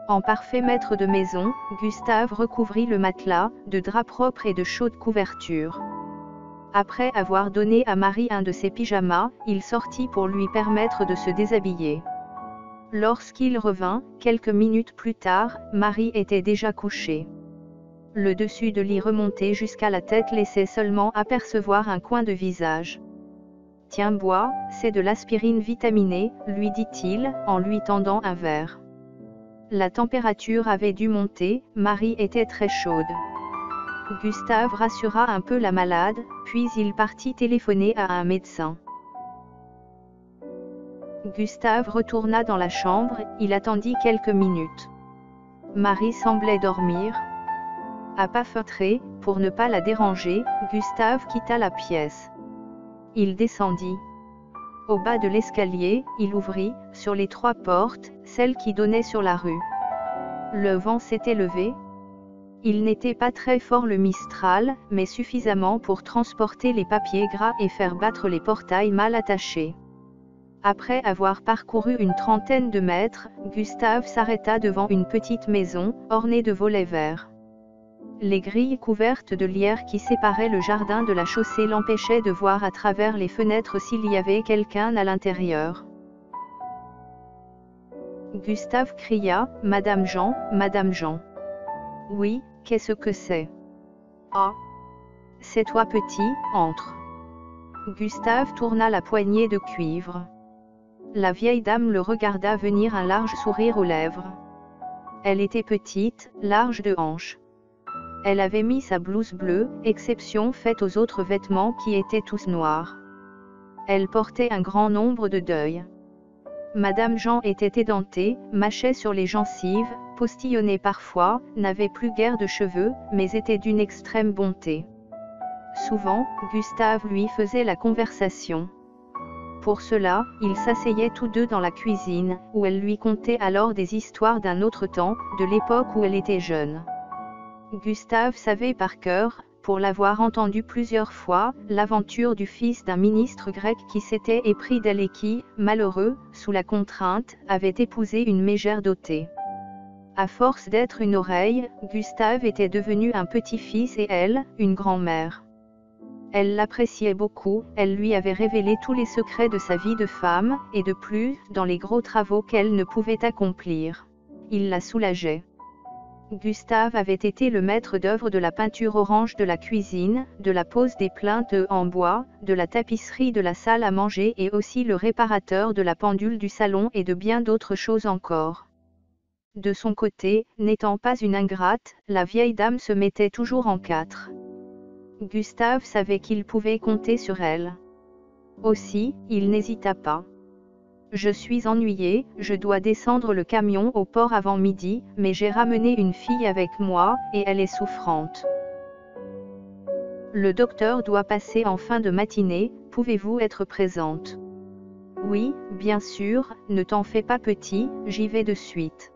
[SPEAKER 1] En parfait maître de maison, Gustave recouvrit le matelas, de draps propres et de chaudes couvertures. Après avoir donné à Marie un de ses pyjamas, il sortit pour lui permettre de se déshabiller. Lorsqu'il revint, quelques minutes plus tard, Marie était déjà couchée. Le dessus de lit remonté jusqu'à la tête laissait seulement apercevoir un coin de visage. « Tiens, bois, c'est de l'aspirine vitaminée, » lui dit-il, en lui tendant un verre. La température avait dû monter, Marie était très chaude. Gustave rassura un peu la malade, puis il partit téléphoner à un médecin. Gustave retourna dans la chambre, il attendit quelques minutes. Marie semblait dormir. À pas feutrés, pour ne pas la déranger, Gustave quitta la pièce. Il descendit. Au bas de l'escalier, il ouvrit, sur les 3 portes, celle qui donnait sur la rue. Le vent s'était levé. Il n'était pas très fort le Mistral, mais suffisamment pour transporter les papiers gras et faire battre les portails mal attachés. Après avoir parcouru une trentaine de mètres, Gustave s'arrêta devant une petite maison, ornée de volets verts. Les grilles couvertes de lierre qui séparaient le jardin de la chaussée l'empêchaient de voir à travers les fenêtres s'il y avait quelqu'un à l'intérieur. Gustave cria, « Madame Jean, Madame Jean. » « Oui, qu'est-ce que c'est ? » « Ah ! C'est toi petit, entre. » Gustave tourna la poignée de cuivre. La vieille dame le regarda venir, un large sourire aux lèvres. Elle était petite, large de hanches. Elle avait mis sa blouse bleue, exception faite aux autres vêtements qui étaient tous noirs. Elle portait un grand nombre de deuils. Madame Jean était édentée, mâchait sur les gencives, postillonnait parfois, n'avait plus guère de cheveux, mais était d'une extrême bonté. Souvent, Gustave lui faisait la conversation. Pour cela, ils s'asseyaient tous deux dans la cuisine, où elle lui contait alors des histoires d'un autre temps, de l'époque où elle était jeune. Gustave savait par cœur, pour l'avoir entendu plusieurs fois, l'aventure du fils d'un ministre grec qui s'était épris d'elle et qui, malheureux, sous la contrainte, avait épousé une mégère dotée. À force d'être une oreille, Gustave était devenu un petit-fils et elle, une grand-mère. Elle l'appréciait beaucoup, elle lui avait révélé tous les secrets de sa vie de femme, et de plus, dans les gros travaux qu'elle ne pouvait accomplir. Il la soulageait. Gustave avait été le maître d'œuvre de la peinture orange de la cuisine, de la pose des plinthes en bois, de la tapisserie de la salle à manger et aussi le réparateur de la pendule du salon et de bien d'autres choses encore. De son côté, n'étant pas une ingrate, la vieille dame se mettait toujours en quatre. Gustave savait qu'il pouvait compter sur elle. Aussi, il n'hésita pas. « Je suis ennuyé, je dois descendre le camion au port avant midi, mais j'ai ramené une fille avec moi, et elle est souffrante. Le docteur doit passer en fin de matinée, pouvez-vous être présente ? » « Oui, bien sûr, ne t'en fais pas petit, j'y vais de suite. »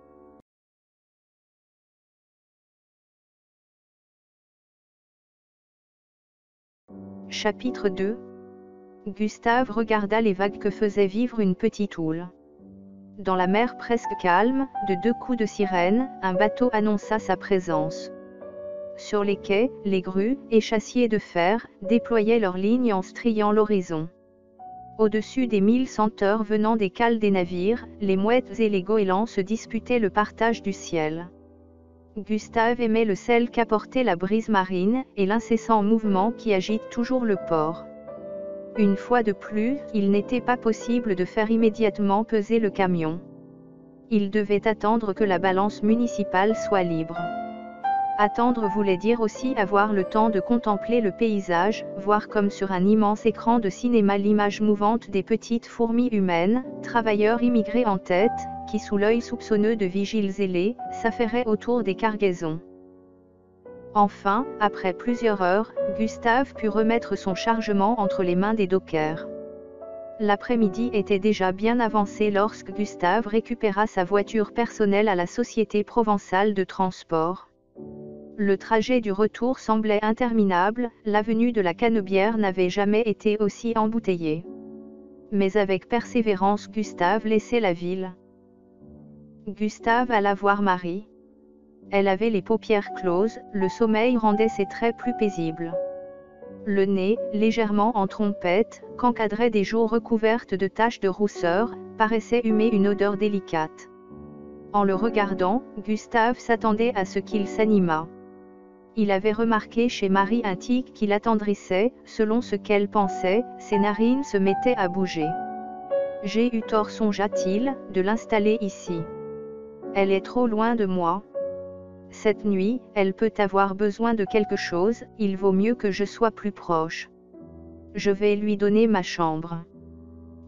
[SPEAKER 1] Chapitre 2. Gustave regarda les vagues que faisait vivre une petite houle. Dans la mer presque calme, de deux coups de sirène, un bateau annonça sa présence. Sur les quais, les grues, échassiers de fer, déployaient leurs lignes en striant l'horizon. Au-dessus des 1000 senteurs venant des cales des navires, les mouettes et les goélands se disputaient le partage du ciel. Gustave aimait le sel qu'apportait la brise marine, et l'incessant mouvement qui agite toujours le port. Une fois de plus, il n'était pas possible de faire immédiatement peser le camion. Il devait attendre que la balance municipale soit libre. Attendre voulait dire aussi avoir le temps de contempler le paysage, voir comme sur un immense écran de cinéma l'image mouvante des petites fourmis humaines, travailleurs immigrés en tête, qui sous l'œil soupçonneux de vigiles zélés, s'affairaient autour des cargaisons. Enfin, après plusieurs heures, Gustave put remettre son chargement entre les mains des dockers. L'après-midi était déjà bien avancé lorsque Gustave récupéra sa voiture personnelle à la Société provençale de transport. Le trajet du retour semblait interminable, l'avenue de la Canebière n'avait jamais été aussi embouteillée. Mais avec persévérance Gustave laissait la ville. Gustave alla voir Marie. Elle avait les paupières closes, le sommeil rendait ses traits plus paisibles. Le nez, légèrement en trompette, qu'encadraient des joues recouvertes de taches de rousseur, paraissait humer une odeur délicate. En le regardant, Gustave s'attendait à ce qu'il s'animât. Il avait remarqué chez Marie un tic qui l'attendrissait, selon ce qu'elle pensait, ses narines se mettaient à bouger. « J'ai eu tort, songea-t-il, de l'installer ici. Elle est trop loin de moi. Cette nuit, elle peut avoir besoin de quelque chose, il vaut mieux que je sois plus proche. Je vais lui donner ma chambre.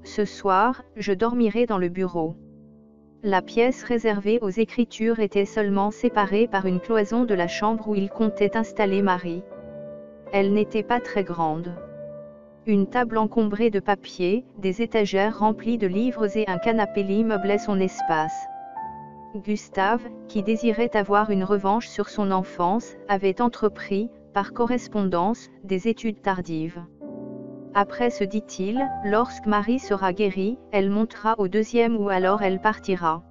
[SPEAKER 1] Ce soir, je dormirai dans le bureau. » La pièce réservée aux écritures était seulement séparée par une cloison de la chambre où il comptait installer Marie. Elle n'était pas très grande. Une table encombrée de papiers, des étagères remplies de livres et un canapé lit meublaient son espace. Gustave, qui désirait avoir une revanche sur son enfance, avait entrepris, par correspondance, des études tardives. Après se dit-il, lorsque Marie sera guérie, elle montera au deuxième ou alors elle partira.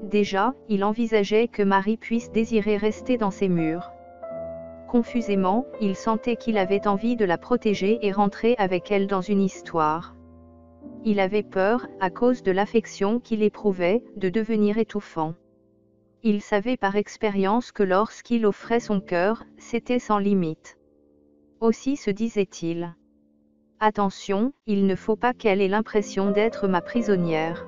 [SPEAKER 1] Déjà, il envisageait que Marie puisse désirer rester dans ses murs. Confusément, il sentait qu'il avait envie de la protéger et rentrer avec elle dans une histoire. Il avait peur, à cause de l'affection qu'il éprouvait, de devenir étouffant. Il savait par expérience que lorsqu'il offrait son cœur, c'était sans limite. Aussi se disait-il. Attention, il ne faut pas qu'elle ait l'impression d'être ma prisonnière.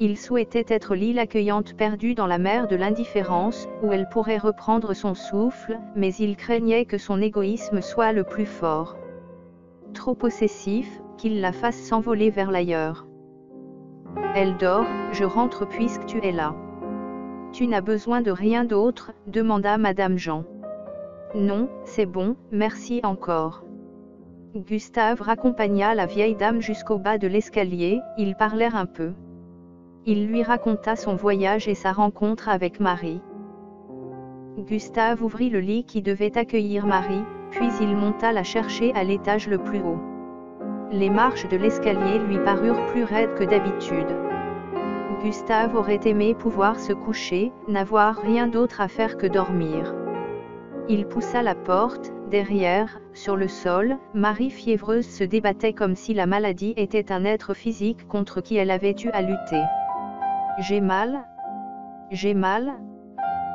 [SPEAKER 1] Il souhaitait être l'île accueillante perdue dans la mer de l'indifférence, où elle pourrait reprendre son souffle, mais il craignait que son égoïsme soit le plus fort. Trop possessif, qu'il la fasse s'envoler vers l'ailleurs. Elle dort, je rentre puisque tu es là. Tu n'as besoin de rien d'autre, demanda Madame Jean. Non, c'est bon, merci encore. Gustave raccompagna la vieille dame jusqu'au bas de l'escalier, ils parlèrent un peu. Il lui raconta son voyage et sa rencontre avec Marie. Gustave ouvrit le lit qui devait accueillir Marie, puis il monta la chercher à l'étage le plus haut. Les marches de l'escalier lui parurent plus raides que d'habitude. Gustave aurait aimé pouvoir se coucher, n'avoir rien d'autre à faire que dormir. Il poussa la porte, derrière, sur le sol, Marie fiévreuse se débattait comme si la maladie était un être physique contre qui elle avait eu à lutter. J'ai mal, j'ai mal,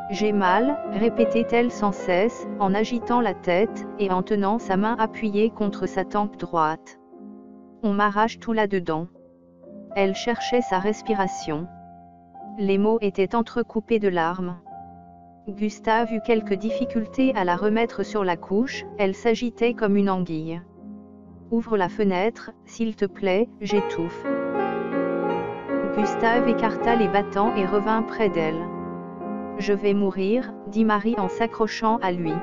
[SPEAKER 1] j'ai mal, répétait-elle sans cesse, en agitant la tête, et en tenant sa main appuyée contre sa tempe droite. On m'arrache tout là-dedans. Elle cherchait sa respiration. Les mots étaient entrecoupés de larmes. Gustave eut quelques difficultés à la remettre sur la couche, elle s'agitait comme une anguille. Ouvre la fenêtre, s'il te plaît, j'étouffe. Gustave écarta les battants et revint près d'elle. Je vais mourir, dit Marie en s'accrochant à lui.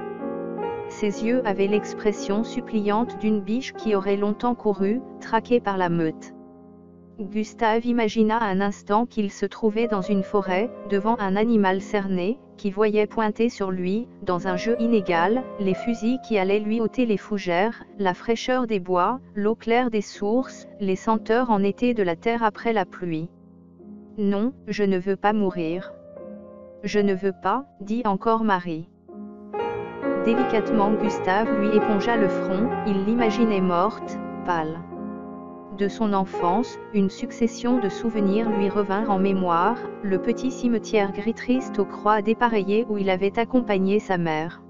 [SPEAKER 1] Ses yeux avaient l'expression suppliante d'une biche qui aurait longtemps couru, traquée par la meute. Gustave imagina un instant qu'il se trouvait dans une forêt, devant un animal cerné, qui voyait pointer sur lui, dans un jeu inégal, les fusils qui allaient lui ôter les fougères, la fraîcheur des bois, l'eau claire des sources, les senteurs en été de la terre après la pluie. Non, je ne veux pas mourir. Je ne veux pas, dit encore Marie. Délicatement Gustave lui épongea le front, il l'imaginait morte, pâle. De son enfance, une succession de souvenirs lui revinrent en mémoire, le petit cimetière gris triste aux croix dépareillées où il avait accompagné sa mère.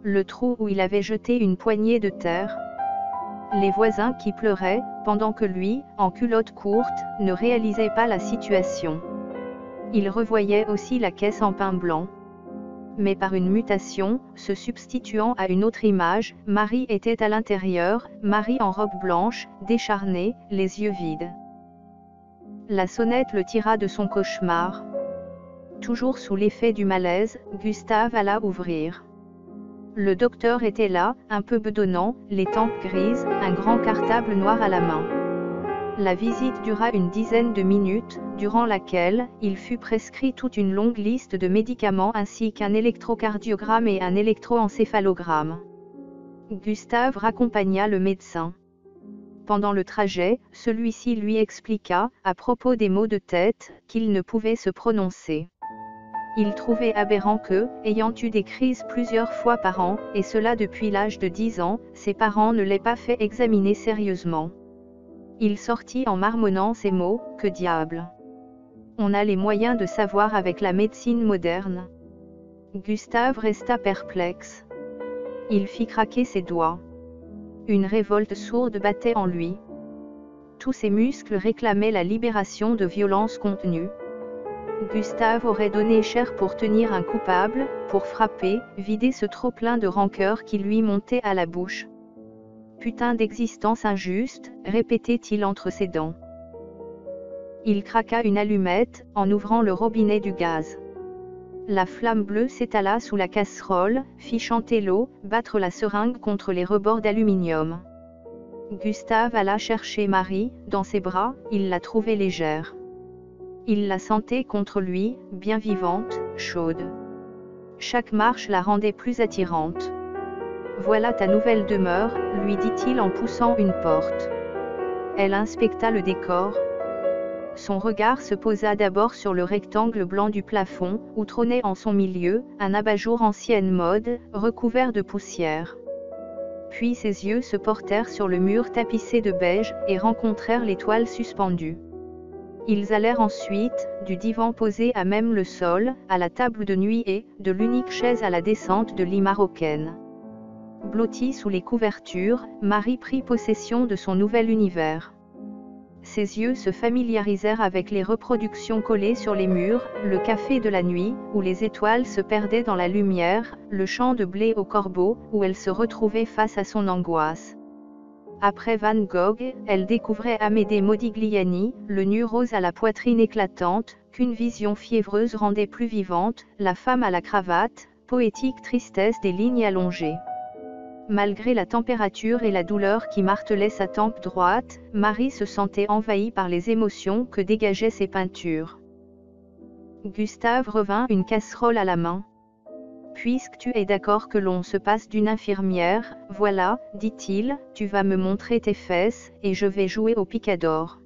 [SPEAKER 1] Le trou où il avait jeté une poignée de terre. Les voisins qui pleuraient, pendant que lui, en culotte courte, ne réalisait pas la situation. Il revoyait aussi la caisse en pain blanc. Mais par une mutation, se substituant à une autre image, Marie était à l'intérieur, Marie en robe blanche, décharnée, les yeux vides. La sonnette le tira de son cauchemar. Toujours sous l'effet du malaise, Gustave alla ouvrir. Le docteur était là, un peu bedonnant, les tempes grises, un grand cartable noir à la main. La visite dura une dizaine de minutes, durant laquelle, il fut prescrit toute une longue liste de médicaments ainsi qu'un électrocardiogramme et un électroencéphalogramme. Gustave raccompagna le médecin. Pendant le trajet, celui-ci lui expliqua, à propos des maux de tête, qu'il ne pouvait se prononcer. Il trouvait aberrant que, ayant eu des crises plusieurs fois par an, et cela depuis l'âge de 10 ans, ses parents ne l'aient pas fait examiner sérieusement. Il sortit en marmonnant ces mots, que diable! On a les moyens de savoir avec la médecine moderne. Gustave resta perplexe. Il fit craquer ses doigts. Une révolte sourde battait en lui. Tous ses muscles réclamaient la libération de violences contenues. Gustave aurait donné cher pour tenir un coupable, pour frapper, vider ce trop-plein de rancœur qui lui montait à la bouche. Putain d'existence injuste, répétait-il entre ses dents. Il craqua une allumette, en ouvrant le robinet du gaz. La flamme bleue s'étala sous la casserole, fit chanter l'eau, battre la seringue contre les rebords d'aluminium. Gustave alla chercher Marie, dans ses bras, il la trouvait légère. Il la sentait contre lui, bien vivante, chaude. Chaque marche la rendait plus attirante. Voilà ta nouvelle demeure, lui dit-il en poussant une porte. Elle inspecta le décor. Son regard se posa d'abord sur le rectangle blanc du plafond, où trônait en son milieu, un abat-jour ancienne mode, recouvert de poussière. Puis ses yeux se portèrent sur le mur tapissé de beige, et rencontrèrent les toiles suspendues. Ils allèrent ensuite, du divan posé à même le sol, à la table de nuit et, de l'unique chaise à la descente de lit marocaine. Blottie sous les couvertures, Marie prit possession de son nouvel univers. Ses yeux se familiarisèrent avec les reproductions collées sur les murs, le café de la nuit, où les étoiles se perdaient dans la lumière, le champ de blé au corbeau, où elle se retrouvait face à son angoisse. Après Van Gogh, elle découvrait Amédée Modigliani, le nu rose à la poitrine éclatante, qu'une vision fiévreuse rendait plus vivante, la femme à la cravate, poétique tristesse des lignes allongées. Malgré la température et la douleur qui martelaient sa tempe droite, Marie se sentait envahie par les émotions que dégageaient ses peintures. Gustave revint une casserole à la main. « Puisque tu es d'accord que l'on se passe d'une infirmière, voilà, dit-il, tu vas me montrer tes fesses, et je vais jouer au picador. »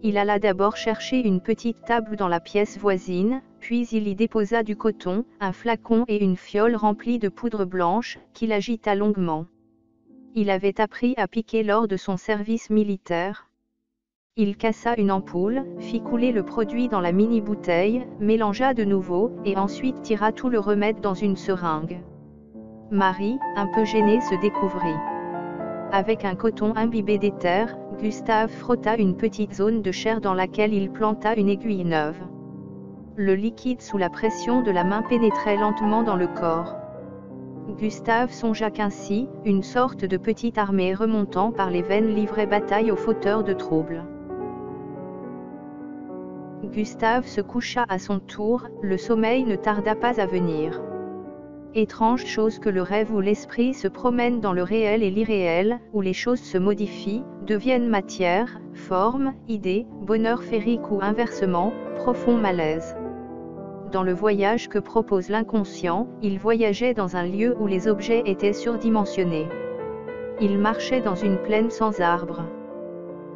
[SPEAKER 1] Il alla d'abord chercher une petite table dans la pièce voisine, puis il y déposa du coton, un flacon et une fiole remplie de poudre blanche, qu'il agita longuement. Il avait appris à piquer lors de son service militaire. Il cassa une ampoule, fit couler le produit dans la mini-bouteille, mélangea de nouveau, et ensuite tira tout le remède dans une seringue. Marie, un peu gênée, se découvrit. Avec un coton imbibé d'éther, Gustave frotta une petite zone de chair dans laquelle il planta une aiguille neuve. Le liquide sous la pression de la main pénétrait lentement dans le corps. Gustave songea qu'ainsi, une sorte de petite armée remontant par les veines livrait bataille aux fauteurs de troubles. Gustave se coucha à son tour, le sommeil ne tarda pas à venir. Étrange chose que le rêve où l'esprit se promène dans le réel et l'irréel, où les choses se modifient, deviennent matière, forme, idée, bonheur féerique ou inversement, profond malaise. Dans le voyage que propose l'inconscient, il voyageait dans un lieu où les objets étaient surdimensionnés. Il marchait dans une plaine sans arbres.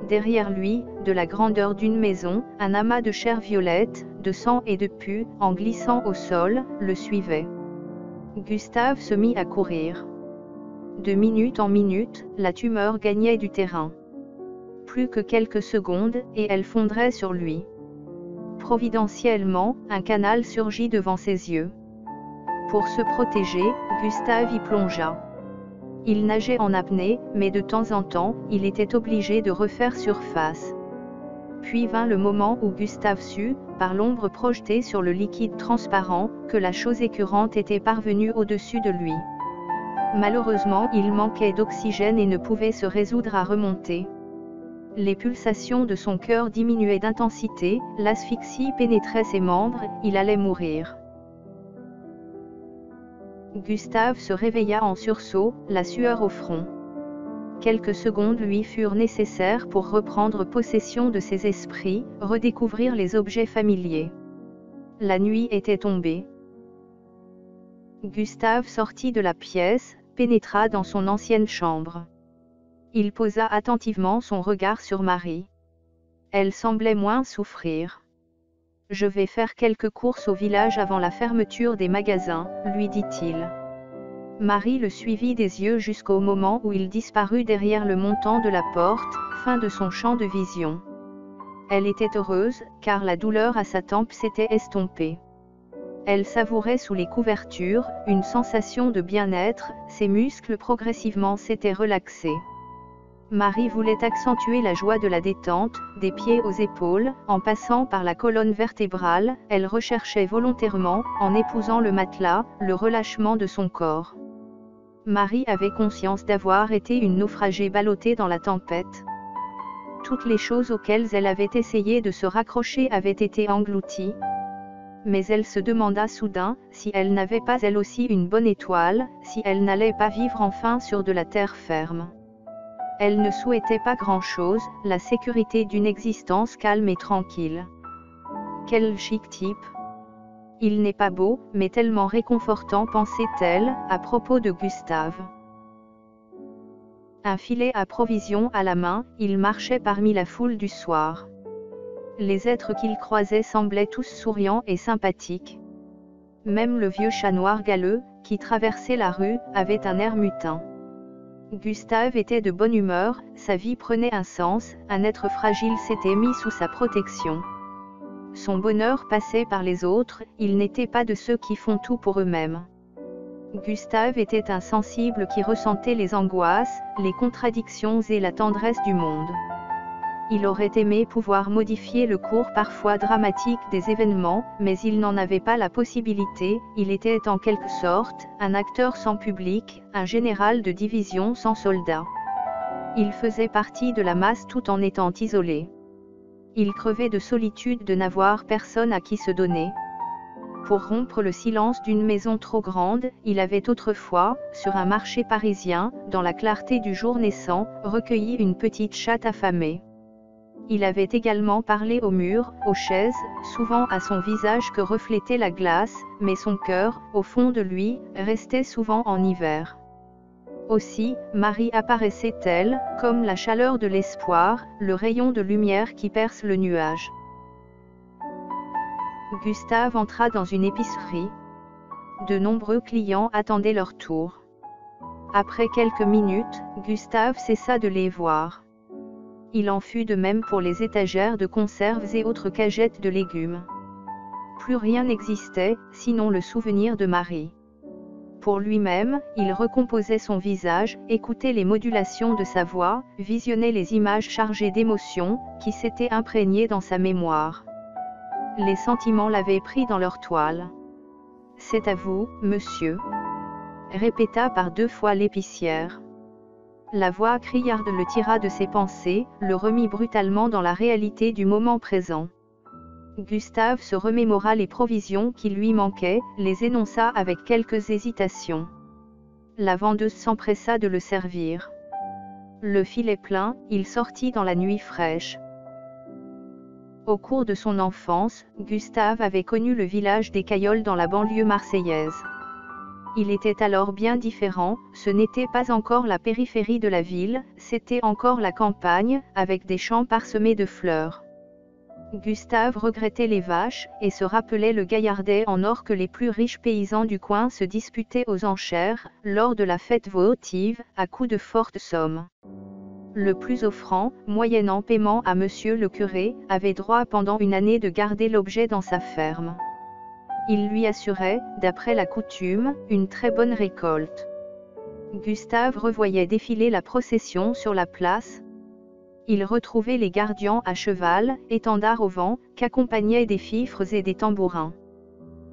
[SPEAKER 1] Derrière lui, de la grandeur d'une maison, un amas de chair violette, de sang et de pus, en glissant au sol, le suivait. Gustave se mit à courir. De minute en minute, la tumeur gagnait du terrain. Plus que quelques secondes, et elle fondrait sur lui. Providentiellement, un canal surgit devant ses yeux. Pour se protéger, Gustave y plongea. Il nageait en apnée, mais de temps en temps, il était obligé de refaire surface. Puis vint le moment où Gustave sut, par l'ombre projetée sur le liquide transparent, que la chose écœurante était parvenue au-dessus de lui. Malheureusement, il manquait d'oxygène et ne pouvait se résoudre à remonter. Les pulsations de son cœur diminuaient d'intensité, l'asphyxie pénétrait ses membres, il allait mourir. Gustave se réveilla en sursaut, la sueur au front. Quelques secondes lui furent nécessaires pour reprendre possession de ses esprits, redécouvrir les objets familiers. La nuit était tombée. Gustave sortit de la pièce, pénétra dans son ancienne chambre. Il posa attentivement son regard sur Marie. Elle semblait moins souffrir. « Je vais faire quelques courses au village avant la fermeture des magasins, » lui dit-il. Marie le suivit des yeux jusqu'au moment où il disparut derrière le montant de la porte, fin de son champ de vision. Elle était heureuse, car la douleur à sa tempe s'était estompée. Elle savourait sous les couvertures, une sensation de bien-être, ses muscles progressivement s'étaient relaxés. Marie voulait accentuer la joie de la détente, des pieds aux épaules, en passant par la colonne vertébrale, elle recherchait volontairement, en épousant le matelas, le relâchement de son corps. Marie avait conscience d'avoir été une naufragée ballottée dans la tempête. Toutes les choses auxquelles elle avait essayé de se raccrocher avaient été englouties. Mais elle se demanda soudain, si elle n'avait pas elle aussi une bonne étoile, si elle n'allait pas vivre enfin sur de la terre ferme. Elle ne souhaitait pas grand-chose, la sécurité d'une existence calme et tranquille. Quel chic type! Il n'est pas beau, mais tellement réconfortant, pensait-elle, à propos de Gustave. Un filet à provisions à la main, il marchait parmi la foule du soir. Les êtres qu'il croisait semblaient tous souriants et sympathiques. Même le vieux chat noir galeux, qui traversait la rue, avait un air mutin. Gustave était de bonne humeur, sa vie prenait un sens, un être fragile s'était mis sous sa protection. Son bonheur passait par les autres, il n'était pas de ceux qui font tout pour eux-mêmes. Gustave était un sensible qui ressentait les angoisses, les contradictions et la tendresse du monde. Il aurait aimé pouvoir modifier le cours parfois dramatique des événements, mais il n'en avait pas la possibilité, il était en quelque sorte, un acteur sans public, un général de division sans soldats. Il faisait partie de la masse tout en étant isolé. Il crevait de solitude de n'avoir personne à qui se donner. Pour rompre le silence d'une maison trop grande, il avait autrefois, sur un marché parisien, dans la clarté du jour naissant, recueilli une petite chatte affamée. Il avait également parlé aux murs, aux chaises, souvent à son visage que reflétait la glace, mais son cœur, au fond de lui, restait souvent en hiver. Aussi, Marie apparaissait-elle, comme la chaleur de l'espoir, le rayon de lumière qui perce le nuage. Gustave entra dans une épicerie. De nombreux clients attendaient leur tour. Après quelques minutes, Gustave cessa de les voir. Il en fut de même pour les étagères de conserves et autres cagettes de légumes. Plus rien n'existait, sinon le souvenir de Marie. Pour lui-même, il recomposait son visage, écoutait les modulations de sa voix, visionnait les images chargées d'émotions, qui s'étaient imprégnées dans sa mémoire. Les sentiments l'avaient pris dans leur toile. « C'est à vous, monsieur », répéta par 2 fois l'épicière. La voix criarde le tira de ses pensées, le remit brutalement dans la réalité du moment présent. Gustave se remémora les provisions qui lui manquaient, les énonça avec quelques hésitations. La vendeuse s'empressa de le servir. Le filet plein, il sortit dans la nuit fraîche. Au cours de son enfance, Gustave avait connu le village des Cailloles dans la banlieue marseillaise. Il était alors bien différent, ce n'était pas encore la périphérie de la ville, c'était encore la campagne, avec des champs parsemés de fleurs. Gustave regrettait les vaches, et se rappelait le gaillardet en or que les plus riches paysans du coin se disputaient aux enchères, lors de la fête votive, à coups de fortes sommes. Le plus offrant, moyennant paiement à monsieur le curé, avait droit pendant une année de garder l'objet dans sa ferme. Il lui assurait, d'après la coutume, une très bonne récolte. Gustave revoyait défiler la procession sur la place. Il retrouvait les gardians à cheval, étendards au vent, qu'accompagnaient des fifres et des tambourins.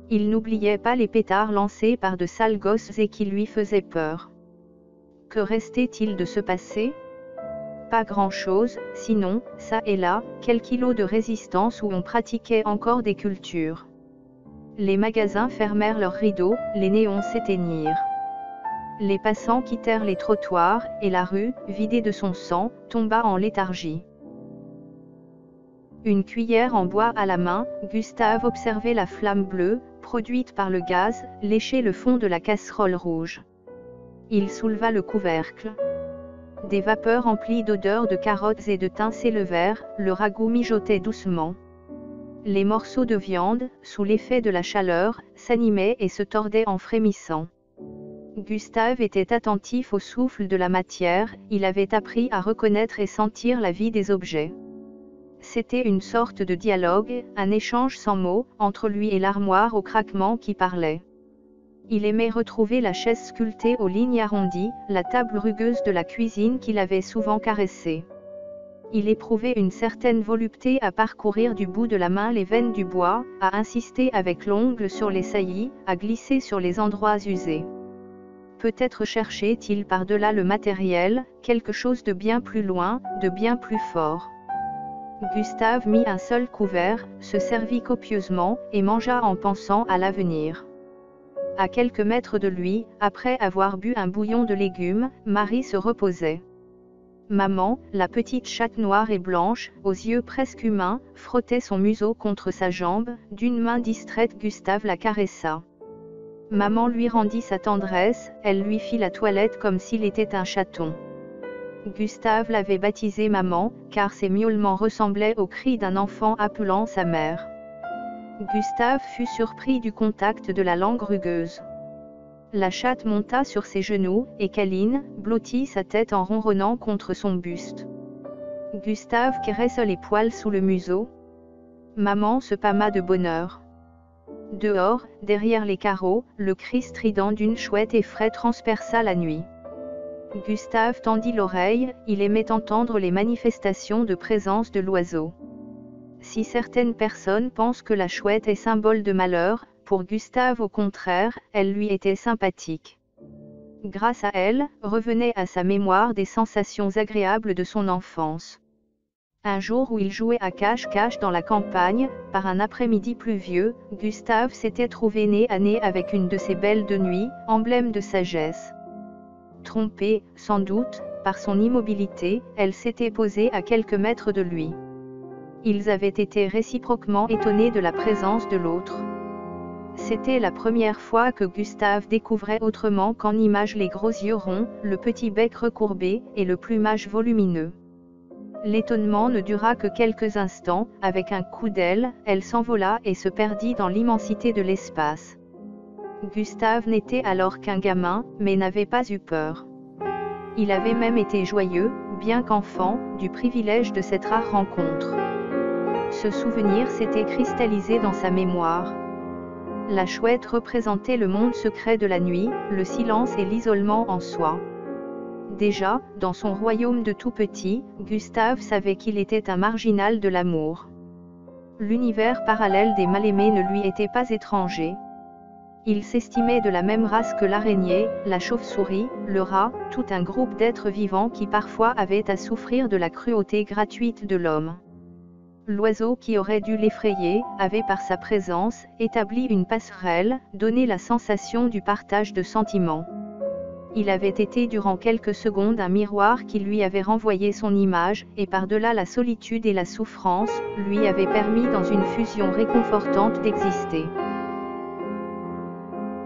[SPEAKER 1] Il n'oubliait pas les pétards lancés par de sales gosses et qui lui faisaient peur. Que restait-il de ce passé ? Pas grand-chose, sinon, ça et là, quelques kilos de résistance où on pratiquait encore des cultures. Les magasins fermèrent leurs rideaux, les néons s'éteignirent. Les passants quittèrent les trottoirs, et la rue, vidée de son sang, tomba en léthargie. Une cuillère en bois à la main, Gustave observait la flamme bleue, produite par le gaz, lécher le fond de la casserole rouge. Il souleva le couvercle. Des vapeurs emplies d'odeurs de carottes et de thym s'élevèrent, le ragoût mijotait doucement. Les morceaux de viande, sous l'effet de la chaleur, s'animaient et se tordaient en frémissant. Gustave était attentif au souffle de la matière, il avait appris à reconnaître et sentir la vie des objets. C'était une sorte de dialogue, un échange sans mots, entre lui et l'armoire au craquement qui parlait. Il aimait retrouver la chaise sculptée aux lignes arrondies, la table rugueuse de la cuisine qu'il avait souvent caressée. Il éprouvait une certaine volupté à parcourir du bout de la main les veines du bois, à insister avec l'ongle sur les saillies, à glisser sur les endroits usés. Peut-être cherchait-il par-delà le matériel, quelque chose de bien plus loin, de bien plus fort. Gustave mit un seul couvert, se servit copieusement, et mangea en pensant à l'avenir. À quelques mètres de lui, après avoir bu un bouillon de légumes, Marie se reposait. Maman, la petite chatte noire et blanche, aux yeux presque humains, frottait son museau contre sa jambe, d'une main distraite Gustave la caressa. Maman lui rendit sa tendresse, elle lui fit la toilette comme s'il était un chaton. Gustave l'avait baptisée maman, car ses miaulements ressemblaient aux cris d'un enfant appelant sa mère. Gustave fut surpris du contact de la langue rugueuse. La chatte monta sur ses genoux, et câline, blottit sa tête en ronronnant contre son buste. Gustave caresse les poils sous le museau. Maman se pâma de bonheur. Dehors, derrière les carreaux, le cri strident d'une chouette effraie transperça la nuit. Gustave tendit l'oreille, il aimait entendre les manifestations de présence de l'oiseau. Si certaines personnes pensent que la chouette est symbole de malheur, pour Gustave au contraire, elle lui était sympathique. Grâce à elle, revenaient à sa mémoire des sensations agréables de son enfance. Un jour où il jouait à cache-cache dans la campagne, par un après-midi pluvieux, Gustave s'était trouvé nez à nez avec une de ces belles de nuit, emblème de sagesse. Trompée, sans doute, par son immobilité, elle s'était posée à quelques mètres de lui. Ils avaient été réciproquement étonnés de la présence de l'autre. C'était la première fois que Gustave découvrait autrement qu'en image les gros yeux ronds, le petit bec recourbé, et le plumage volumineux. L'étonnement ne dura que quelques instants, avec un coup d'aile, elle s'envola et se perdit dans l'immensité de l'espace. Gustave n'était alors qu'un gamin, mais n'avait pas eu peur. Il avait même été joyeux, bien qu'enfant, du privilège de cette rare rencontre. Ce souvenir s'était cristallisé dans sa mémoire. La chouette représentait le monde secret de la nuit, le silence et l'isolement en soi. Déjà, dans son royaume de tout petit, Gustave savait qu'il était un marginal de l'amour. L'univers parallèle des mal-aimés ne lui était pas étranger. Il s'estimait de la même race que l'araignée, la chauve-souris, le rat, tout un groupe d'êtres vivants qui parfois avaient à souffrir de la cruauté gratuite de l'homme. L'oiseau qui aurait dû l'effrayer, avait par sa présence, établi une passerelle, donné la sensation du partage de sentiments. Il avait été durant quelques secondes un miroir qui lui avait renvoyé son image, et par-delà la solitude et la souffrance, lui avait permis dans une fusion réconfortante d'exister.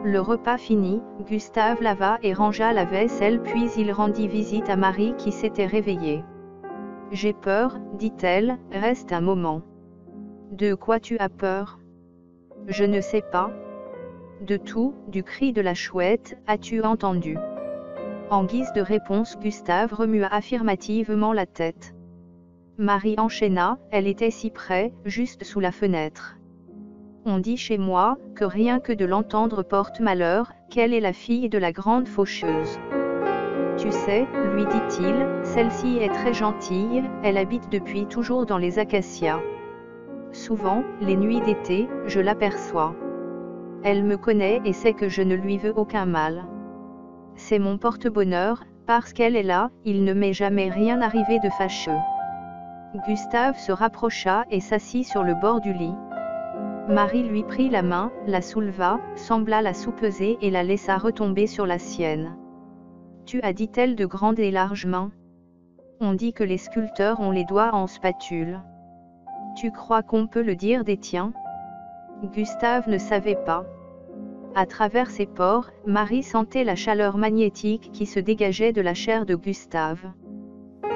[SPEAKER 1] Le repas fini, Gustave lava et rangea la vaisselle puis il rendit visite à Marie qui s'était réveillée. « J'ai peur, dit-elle, reste un moment. »« De quoi tu as peur ? » ?»« Je ne sais pas. »« De tout, du cri de la chouette, as-tu entendu ?» En guise de réponse, Gustave remua affirmativement la tête. Marie enchaîna, elle était si près, juste sous la fenêtre. On dit chez moi, que rien que de l'entendre porte malheur, qu'elle est la fille de la grande faucheuse. Tu sais, lui dit-il, celle-ci est très gentille, elle habite depuis toujours dans les acacias. Souvent, les nuits d'été, je l'aperçois. Elle me connaît et sait que je ne lui veux aucun mal. C'est mon porte-bonheur, parce qu'elle est là, il ne m'est jamais rien arrivé de fâcheux. Gustave se rapprocha et s'assit sur le bord du lit. Marie lui prit la main, la souleva, sembla la soupeser et la laissa retomber sur la sienne. Tu as, dit-elle de grandes et larges mains. On dit que les sculpteurs ont les doigts en spatule. Tu crois qu'on peut le dire des tiens ? Gustave ne savait pas. À travers ses pores, Marie sentait la chaleur magnétique qui se dégageait de la chair de Gustave.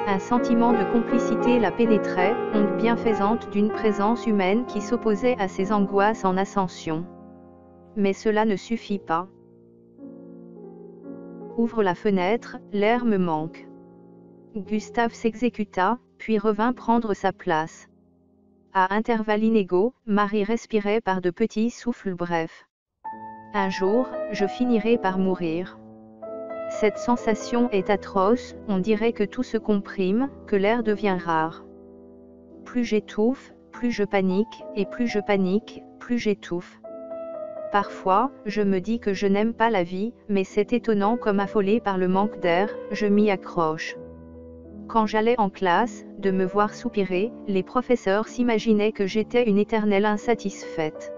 [SPEAKER 1] Un sentiment de complicité la pénétrait, onde bienfaisante d'une présence humaine qui s'opposait à ses angoisses en ascension. Mais cela ne suffit pas. Ouvre la fenêtre, l'air me manque. Gustave s'exécuta, puis revint prendre sa place. À intervalles inégaux, Marie respirait par de petits souffles brefs. Un jour, je finirai par mourir. Cette sensation est atroce, on dirait que tout se comprime, que l'air devient rare. Plus j'étouffe, plus je panique, et plus je panique, plus j'étouffe. Parfois, je me dis que je n'aime pas la vie, mais c'est étonnant comme affolé par le manque d'air, je m'y accroche. Quand j'allais en classe, de me voir soupirer, les professeurs s'imaginaient que j'étais une éternelle insatisfaite.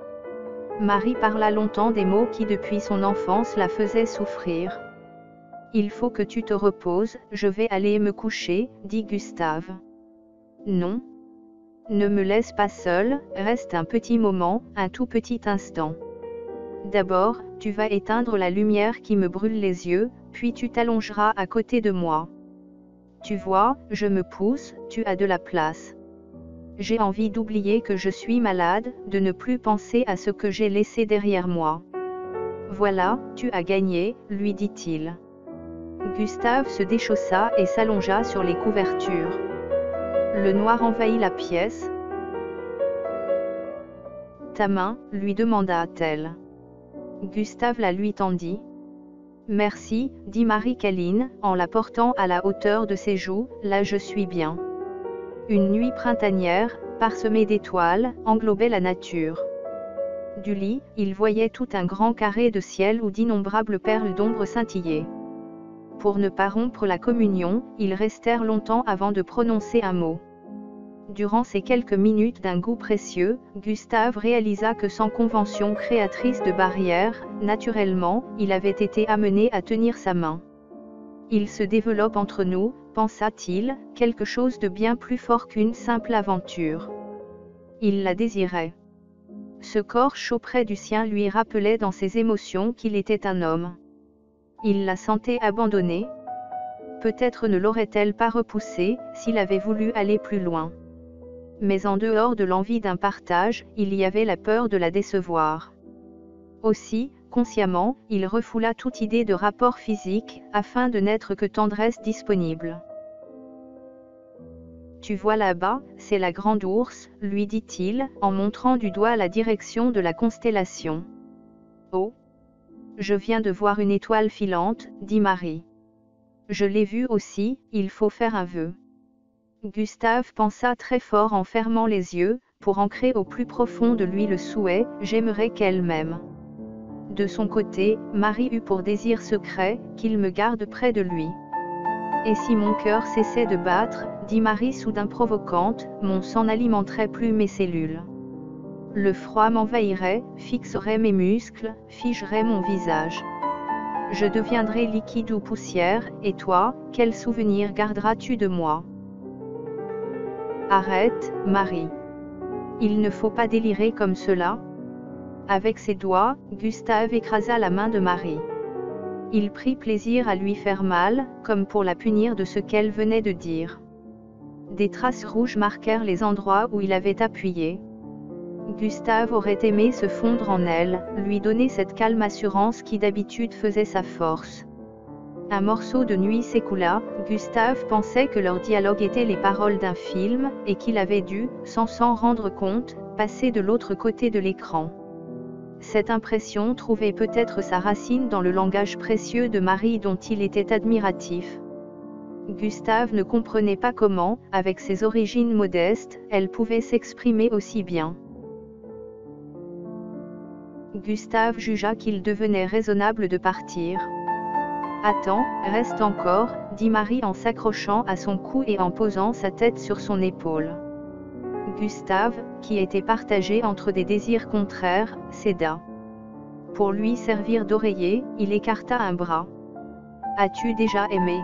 [SPEAKER 1] Marie parla longtemps des maux qui depuis son enfance la faisaient souffrir. Il faut que tu te reposes, je vais aller me coucher, dit Gustave. Non. Ne me laisse pas seule, reste un petit moment, un tout petit instant. D'abord, tu vas éteindre la lumière qui me brûle les yeux, puis tu t'allongeras à côté de moi. tu vois, je me pousse, tu as de la place. J'ai envie d'oublier que je suis malade, de ne plus penser à ce que j'ai laissé derrière moi. Voilà, tu as gagné, lui dit-il. Gustave se déchaussa et s'allongea sur les couvertures. Le noir envahit la pièce. Ta main, lui demanda-t-elle. Gustave la lui tendit. Merci, dit Marie-Caline, en la portant à la hauteur de ses joues, là je suis bien. Une nuit printanière, parsemée d'étoiles, englobait la nature. Du lit, il voyait tout un grand carré de ciel où d'innombrables perles d'ombre scintillaient. Pour ne pas rompre la communion, ils restèrent longtemps avant de prononcer un mot. Durant ces quelques minutes d'un goût précieux, Gustave réalisa que sans convention créatrice de barrières, naturellement, il avait été amené à tenir sa main. Il se développe entre nous, pensa-t-il, quelque chose de bien plus fort qu'une simple aventure. Il la désirait. Ce corps chaud près du sien lui rappelait dans ses émotions qu'il était un homme. Il la sentait abandonnée. Peut-être ne l'aurait-elle pas repoussée, s'il avait voulu aller plus loin. Mais en dehors de l'envie d'un partage, il y avait la peur de la décevoir. Aussi, consciemment, il refoula toute idée de rapport physique, afin de n'être que tendresse disponible. Tu vois là-bas, c'est la grande ours, lui dit-il, en montrant du doigt la direction de la constellation. Oh! Je viens de voir une étoile filante, dit Marie. Je l'ai vue aussi, il faut faire un vœu. Gustave pensa très fort en fermant les yeux, pour ancrer au plus profond de lui le souhait, j'aimerais qu'elle m'aime. De son côté, Marie eut pour désir secret, qu'il me garde près de lui. Et si mon cœur cessait de battre, dit Marie soudain provocante, mon sang n'alimenterait plus mes cellules. Le froid m'envahirait, fixerait mes muscles, figerait mon visage. Je deviendrais liquide ou poussière, et toi, quel souvenir garderas-tu de moi? Arrête, Marie. Il ne faut pas délirer comme cela. Avec ses doigts, Gustave écrasa la main de Marie. Il prit plaisir à lui faire mal, comme pour la punir de ce qu'elle venait de dire. Des traces rouges marquèrent les endroits où il avait appuyé. Gustave aurait aimé se fondre en elle, lui donner cette calme assurance qui d'habitude faisait sa force. Un morceau de nuit s'écoula, Gustave pensait que leur dialogue était les paroles d'un film, et qu'il avait dû, sans s'en rendre compte, passer de l'autre côté de l'écran. Cette impression trouvait peut-être sa racine dans le langage précieux de Marie dont il était admiratif. Gustave ne comprenait pas comment, avec ses origines modestes, elle pouvait s'exprimer aussi bien. Gustave jugea qu'il devenait raisonnable de partir. « Attends, reste encore, » dit Marie en s'accrochant à son cou et en posant sa tête sur son épaule. Gustave, qui était partagé entre des désirs contraires, céda. Pour lui servir d'oreiller, il écarta un bras. « As-tu déjà aimé ?»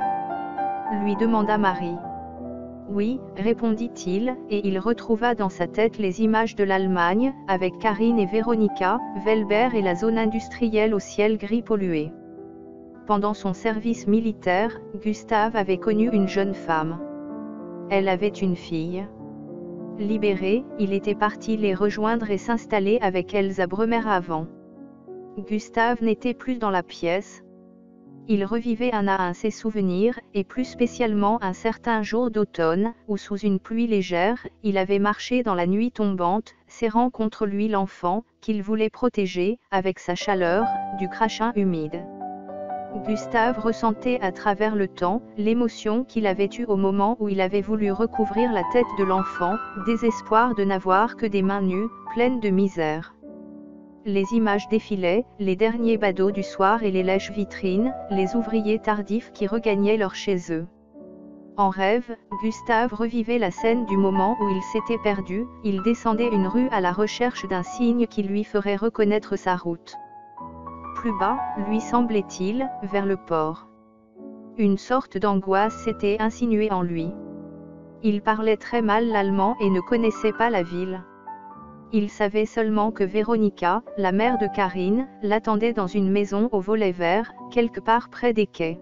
[SPEAKER 1] lui demanda Marie. « Oui, » répondit-il, et il retrouva dans sa tête les images de l'Allemagne, avec Karine et Véronica, Velbert et la zone industrielle au ciel gris pollué. Pendant son service militaire, Gustave avait connu une jeune femme. Elle avait une fille. Libéré, il était parti les rejoindre et s'installer avec elles à Bremerhaven. Gustave n'était plus dans la pièce. Il revivait un à un ses souvenirs, et plus spécialement un certain jour d'automne, où sous une pluie légère, il avait marché dans la nuit tombante, serrant contre lui l'enfant, qu'il voulait protéger, avec sa chaleur, du crachin humide. Gustave ressentait à travers le temps, l'émotion qu'il avait eue au moment où il avait voulu recouvrir la tête de l'enfant, désespoir de n'avoir que des mains nues, pleines de misère. Les images défilaient, les derniers badauds du soir et les lèches vitrines, les ouvriers tardifs qui regagnaient leur chez eux. En rêve, Gustave revivait la scène du moment où il s'était perdu, il descendait une rue à la recherche d'un signe qui lui ferait reconnaître sa route. Plus bas, lui semblait-il, vers le port. Une sorte d'angoisse s'était insinuée en lui. Il parlait très mal l'allemand et ne connaissait pas la ville. Il savait seulement que Véronica, la mère de Karine, l'attendait dans une maison aux volets verts, quelque part près des quais.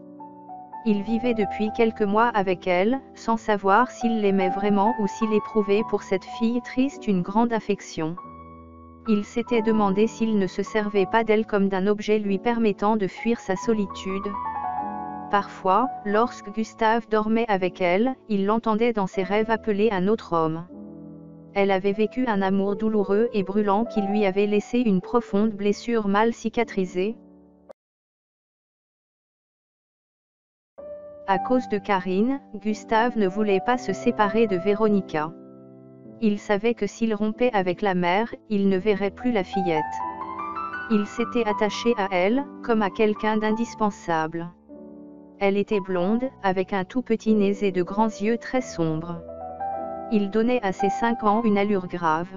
[SPEAKER 1] Il vivait depuis quelques mois avec elle, sans savoir s'il l'aimait vraiment ou s'il éprouvait pour cette fille triste une grande affection. Il s'était demandé s'il ne se servait pas d'elle comme d'un objet lui permettant de fuir sa solitude. Parfois, lorsque Gustave dormait avec elle, il l'entendait dans ses rêves appeler un autre homme. Elle avait vécu un amour douloureux et brûlant qui lui avait laissé une profonde blessure mal cicatrisée. À cause de Karine, Gustave ne voulait pas se séparer de Véronica. Il savait que s'il rompait avec la mère, il ne verrait plus la fillette. Il s'était attaché à elle, comme à quelqu'un d'indispensable. Elle était blonde, avec un tout petit nez et de grands yeux très sombres. Il donnait à ses 5 ans une allure grave.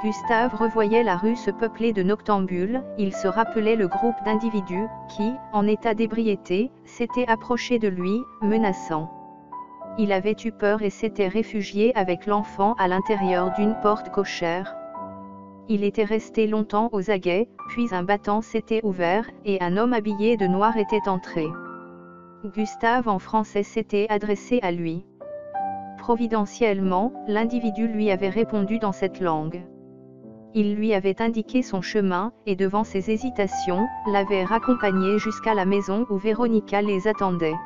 [SPEAKER 1] Gustave revoyait la rue se peupler de noctambules, il se rappelait le groupe d'individus, qui, en état d'ébriété, s'étaient approchés de lui, menaçant. Il avait eu peur et s'était réfugié avec l'enfant à l'intérieur d'une porte cochère. Il était resté longtemps aux aguets, puis un battant s'était ouvert, et un homme habillé de noir était entré. Gustave en français s'était adressé à lui. Providentiellement, l'individu lui avait répondu dans cette langue. Il lui avait indiqué son chemin, et devant ses hésitations, l'avait raccompagné jusqu'à la maison où Véronica les attendait.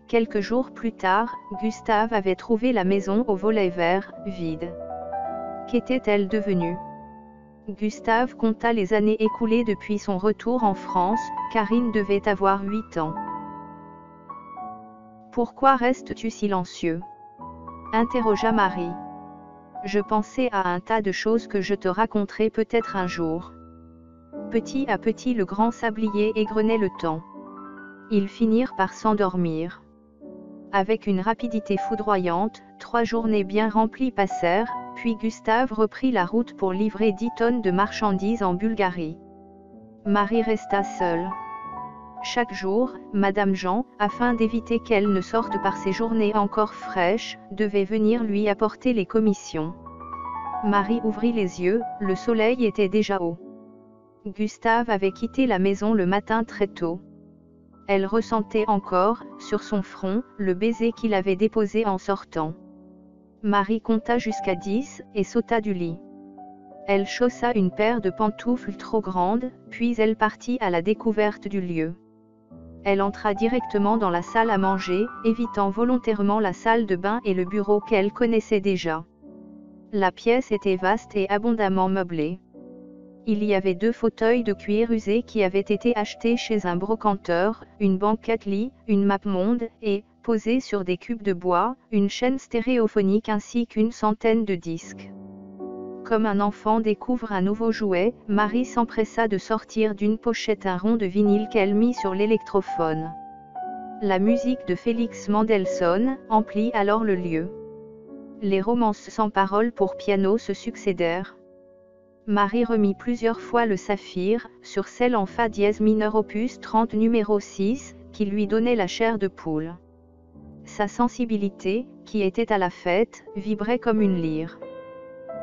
[SPEAKER 1] Quelques jours plus tard, Gustave avait trouvé la maison au volet vert, vide. Qu'était-elle devenue? Gustave compta les années écoulées depuis son retour en France, Karine devait avoir 8 ans. « Pourquoi restes-tu silencieux ?» interrogea Marie. « Je pensais à un tas de choses que je te raconterai peut-être un jour. » Petit à petit le grand sablier égrenait le temps. Ils finirent par s'endormir. Avec une rapidité foudroyante, 3 journées bien remplies passèrent, puis Gustave reprit la route pour livrer 10 tonnes de marchandises en Bulgarie. Marie resta seule. Chaque jour, Madame Jean, afin d'éviter qu'elle ne sorte par ces journées encore fraîches, devait venir lui apporter les commissions. Marie ouvrit les yeux, le soleil était déjà haut. Gustave avait quitté la maison le matin très tôt. Elle ressentait encore, sur son front, le baiser qu'il avait déposé en sortant. Marie compta jusqu'à 10, et sauta du lit. Elle chaussa une paire de pantoufles trop grandes, puis elle partit à la découverte du lieu. Elle entra directement dans la salle à manger, évitant volontairement la salle de bain et le bureau qu'elle connaissait déjà. La pièce était vaste et abondamment meublée. Il y avait 2 fauteuils de cuir usé qui avaient été achetés chez un brocanteur, une banquette-lit, une map-monde, et, posés sur des cubes de bois, une chaîne stéréophonique ainsi qu'une centaine de disques. Comme un enfant découvre un nouveau jouet, Marie s'empressa de sortir d'une pochette un rond de vinyle qu'elle mit sur l'électrophone. La musique de Félix Mendelssohn emplit alors le lieu. Les romances sans paroles pour piano se succédèrent. Marie remit plusieurs fois le saphir, sur celle en fa dièse mineur opus 30 numéro 6, qui lui donnait la chair de poule. Sa sensibilité, qui était à la fête, vibrait comme une lyre.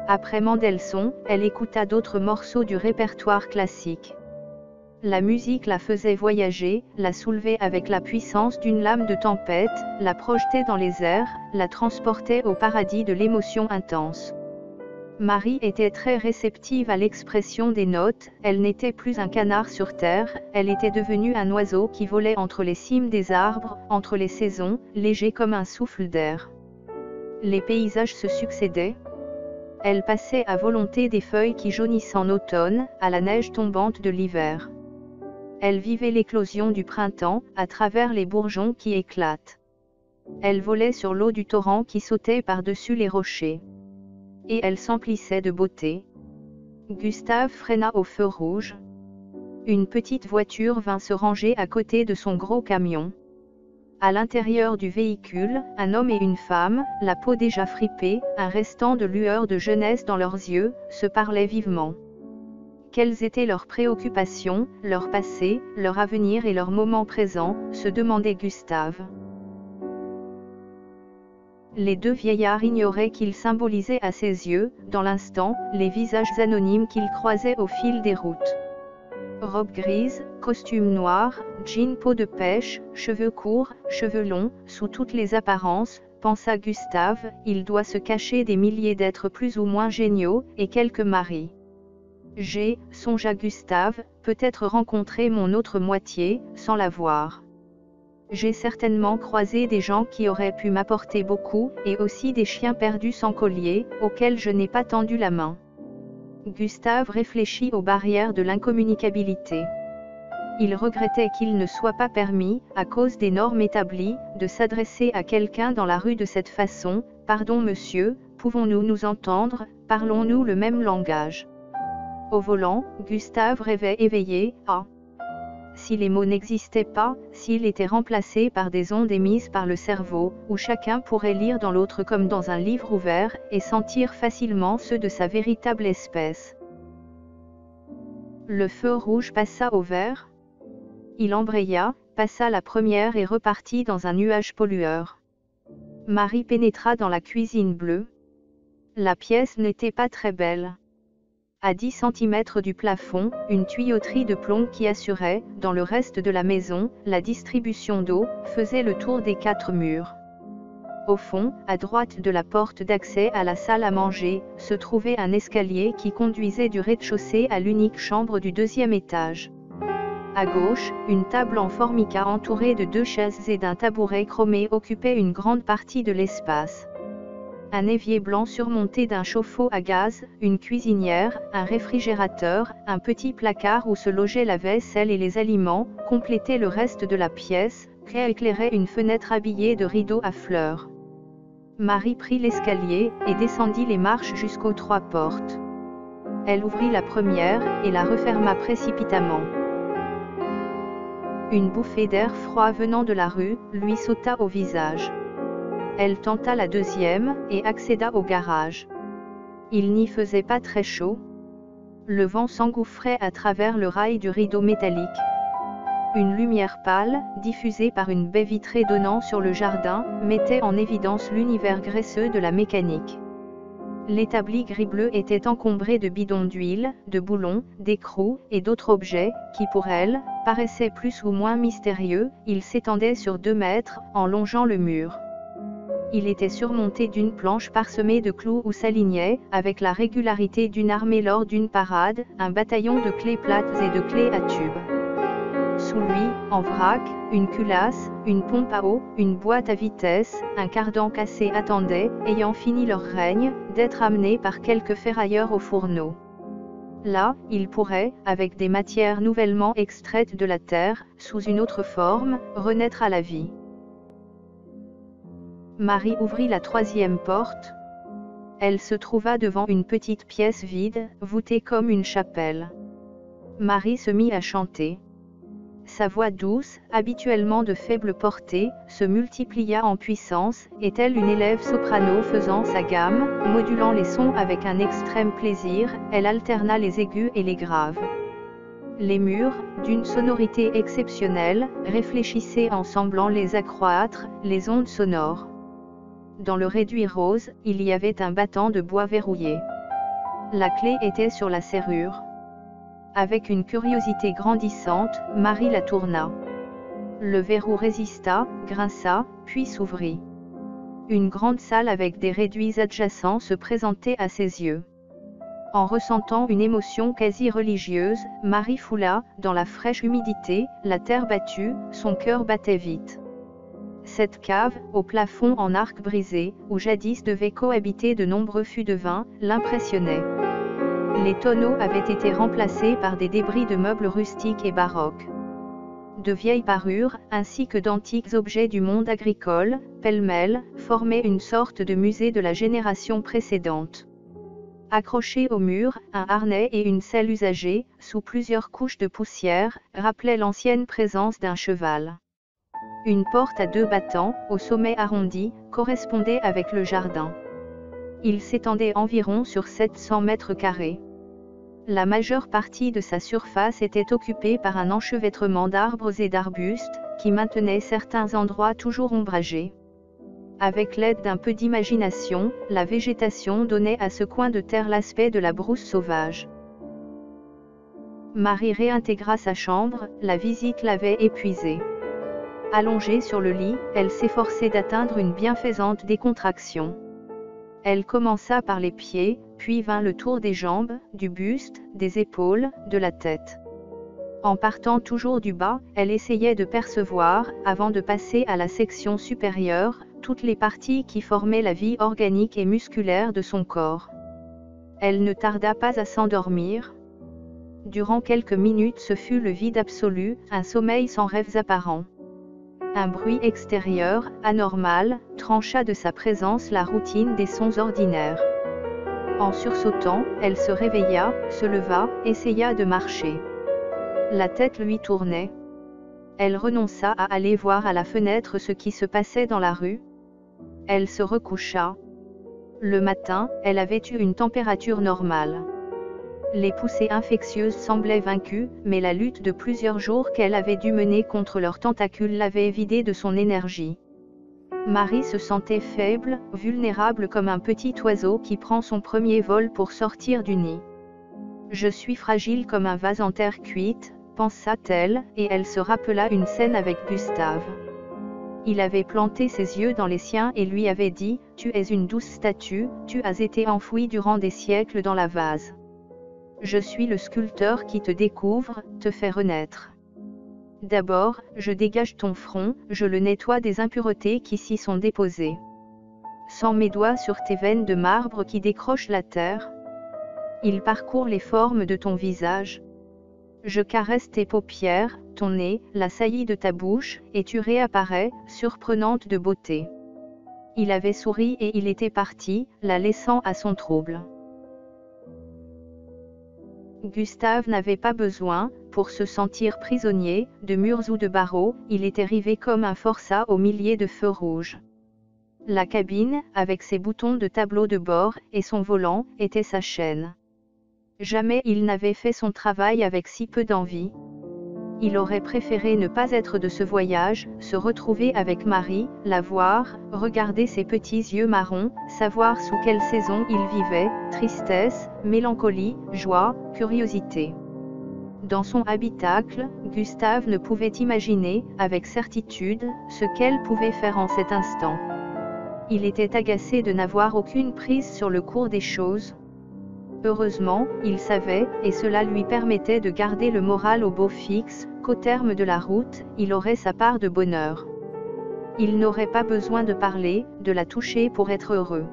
[SPEAKER 1] Après Mendelssohn, elle écouta d'autres morceaux du répertoire classique. La musique la faisait voyager, la soulevait avec la puissance d'une lame de tempête, la projetait dans les airs, la transportait au paradis de l'émotion intense. Marie était très réceptive à l'expression des notes, elle n'était plus un canard sur terre, elle était devenue un oiseau qui volait entre les cimes des arbres, entre les saisons, léger comme un souffle d'air. Les paysages se succédaient. Elle passait à volonté des feuilles qui jaunissent en automne, à la neige tombante de l'hiver. Elle vivait l'éclosion du printemps, à travers les bourgeons qui éclatent. Elle volait sur l'eau du torrent qui sautait par-dessus les rochers. Et elle s'emplissait de beauté. Gustave freina au feu rouge. Une petite voiture vint se ranger à côté de son gros camion. À l'intérieur du véhicule, un homme et une femme, la peau déjà fripée, un restant de lueur de jeunesse dans leurs yeux, se parlaient vivement. Quelles étaient leurs préoccupations, leur passé, leur avenir et leur moment présent, se demandait Gustave. Les 2 vieillards ignoraient qu'ils symbolisaient à ses yeux, dans l'instant, les visages anonymes qu'ils croisaient au fil des routes. robe grise, costume noir, jean peau de pêche, cheveux courts, cheveux longs, sous toutes les apparences, pensa Gustave, il doit se cacher des milliers d'êtres plus ou moins géniaux, et quelques maris. J'ai, songea Gustave, peut-être rencontré mon autre moitié, sans la voir. J'ai certainement croisé des gens qui auraient pu m'apporter beaucoup, et aussi des chiens perdus sans collier, auxquels je n'ai pas tendu la main. Gustave réfléchit aux barrières de l'incommunicabilité. Il regrettait qu'il ne soit pas permis, à cause des normes établies, de s'adresser à quelqu'un dans la rue de cette façon. « Pardon monsieur, pouvons-nous nous entendre, parlons-nous le même langage ?» Au volant, Gustave rêvait éveillé. Ah! Si les mots n'existaient pas, s'ils étaient remplacés par des ondes émises par le cerveau, où chacun pourrait lire dans l'autre comme dans un livre ouvert, et sentir facilement ceux de sa véritable espèce. Le feu rouge passa au vert. Il embraya, passa la première et repartit dans un nuage pollueur. Marie pénétra dans la cuisine bleue. La pièce n'était pas très belle. À 10 cm du plafond, une tuyauterie de plomb qui assurait, dans le reste de la maison, la distribution d'eau, faisait le tour des 4 murs. Au fond, à droite de la porte d'accès à la salle à manger, se trouvait un escalier qui conduisait du rez-de-chaussée à l'unique chambre du 2e étage. À gauche, une table en formica entourée de 2 chaises et d'un tabouret chromé occupait une grande partie de l'espace. Un évier blanc surmonté d'un chauffe-eau à gaz, une cuisinière, un réfrigérateur, un petit placard où se logeait la vaisselle et les aliments, complétaient le reste de la pièce, qu'éclairait une fenêtre habillée de rideaux à fleurs. Marie prit l'escalier, et descendit les marches jusqu'aux 3 portes. Elle ouvrit la première, et la referma précipitamment. Une bouffée d'air froid venant de la rue, lui sauta au visage. Elle tenta la deuxième, et accéda au garage. Il n'y faisait pas très chaud. Le vent s'engouffrait à travers le rail du rideau métallique. Une lumière pâle, diffusée par une baie vitrée donnant sur le jardin, mettait en évidence l'univers graisseux de la mécanique. L'établi gris-bleu était encombré de bidons d'huile, de boulons, d'écrous, et d'autres objets, qui pour elle, paraissaient plus ou moins mystérieux. Il s'étendait sur 2 mètres, en longeant le mur. Il était surmonté d'une planche parsemée de clous où s'alignait, avec la régularité d'une armée lors d'une parade, un bataillon de clés plates et de clés à tubes. Sous lui, en vrac, une culasse, une pompe à eau, une boîte à vitesse, un cardan cassé attendaient, ayant fini leur règne, d'être amenés par quelques ferrailleurs au fourneau. Là, il pourrait, avec des matières nouvellement extraites de la terre, sous une autre forme, renaître à la vie. Marie ouvrit la 3e porte. Elle se trouva devant une petite pièce vide, voûtée comme une chapelle. Marie se mit à chanter. Sa voix douce, habituellement de faible portée, se multiplia en puissance, et telle une élève soprano faisant sa gamme, modulant les sons avec un extrême plaisir, elle alterna les aigus et les graves. Les murs, d'une sonorité exceptionnelle, réfléchissaient en semblant les accroître, les ondes sonores. Dans le réduit rose, il y avait un battant de bois verrouillé. La clé était sur la serrure. Avec une curiosité grandissante, Marie la tourna. Le verrou résista, grinça, puis s'ouvrit. Une grande salle avec des réduits adjacents se présentait à ses yeux. En ressentant une émotion quasi religieuse, Marie foula, dans la fraîche humidité, la terre battue, son cœur battait vite. Cette cave, au plafond en arc brisé, où jadis devaient cohabiter de nombreux fûts de vin, l'impressionnait. Les tonneaux avaient été remplacés par des débris de meubles rustiques et baroques. De vieilles parures, ainsi que d'antiques objets du monde agricole, pêle-mêle, formaient une sorte de musée de la génération précédente. Accrochés au mur, un harnais et une selle usagée, sous plusieurs couches de poussière, rappelaient l'ancienne présence d'un cheval. Une porte à 2 battants, au sommet arrondi, correspondait avec le jardin. Il s'étendait environ sur 700 mètres carrés. La majeure partie de sa surface était occupée par un enchevêtrement d'arbres et d'arbustes, qui maintenait certains endroits toujours ombragés. Avec l'aide d'un peu d'imagination, la végétation donnait à ce coin de terre l'aspect de la brousse sauvage. Marie réintégra sa chambre, la visite l'avait épuisée. Allongée sur le lit, elle s'efforçait d'atteindre une bienfaisante décontraction. Elle commença par les pieds, puis vint le tour des jambes, du buste, des épaules, de la tête. En partant toujours du bas, elle essayait de percevoir, avant de passer à la section supérieure, toutes les parties qui formaient la vie organique et musculaire de son corps. Elle ne tarda pas à s'endormir. Durant quelques minutes ce fut le vide absolu, un sommeil sans rêves apparents. Un bruit extérieur, anormal, trancha de sa présence la routine des sons ordinaires. En sursautant, elle se réveilla, se leva, essaya de marcher. La tête lui tournait. Elle renonça à aller voir à la fenêtre ce qui se passait dans la rue. Elle se recoucha. Le matin, elle avait eu une température normale. Les poussées infectieuses semblaient vaincues, mais la lutte de plusieurs jours qu'elle avait dû mener contre leurs tentacules l'avait vidée de son énergie. Marie se sentait faible, vulnérable comme un petit oiseau qui prend son premier vol pour sortir du nid. « Je suis fragile comme un vase en terre cuite », pensa-t-elle, et elle se rappela une scène avec Gustave. Il avait planté ses yeux dans les siens et lui avait dit « Tu es une douce statue, tu as été enfouie durant des siècles dans la vase. Je suis le sculpteur qui te découvre, te fait renaître. D'abord, je dégage ton front, je le nettoie des impuretés qui s'y sont déposées. Sans mes doigts sur tes veines de marbre qui décrochent la terre. Il parcourt les formes de ton visage. Je caresse tes paupières, ton nez, la saillie de ta bouche, et tu réapparais, surprenante de beauté. » Il avait souri et il était parti, la laissant à son trouble. Gustave n'avait pas besoin, pour se sentir prisonnier, de murs ou de barreaux, il était rivé comme un forçat au milieu de feux rouges. La cabine, avec ses boutons de tableau de bord, et son volant, était sa chaîne. Jamais il n'avait fait son travail avec si peu d'envie. Il aurait préféré ne pas être de ce voyage, se retrouver avec Marie, la voir, regarder ses petits yeux marrons, savoir sous quelle saison il vivait, tristesse, mélancolie, joie, curiosité. Dans son habitacle, Gustave ne pouvait imaginer, avec certitude, ce qu'elle pouvait faire en cet instant. Il était agacé de n'avoir aucune prise sur le cours des choses. Heureusement, il savait, et cela lui permettait de garder le moral au beau fixe, qu'au terme de la route, il aurait sa part de bonheur. Il n'aurait pas besoin de parler, de la toucher pour être heureux.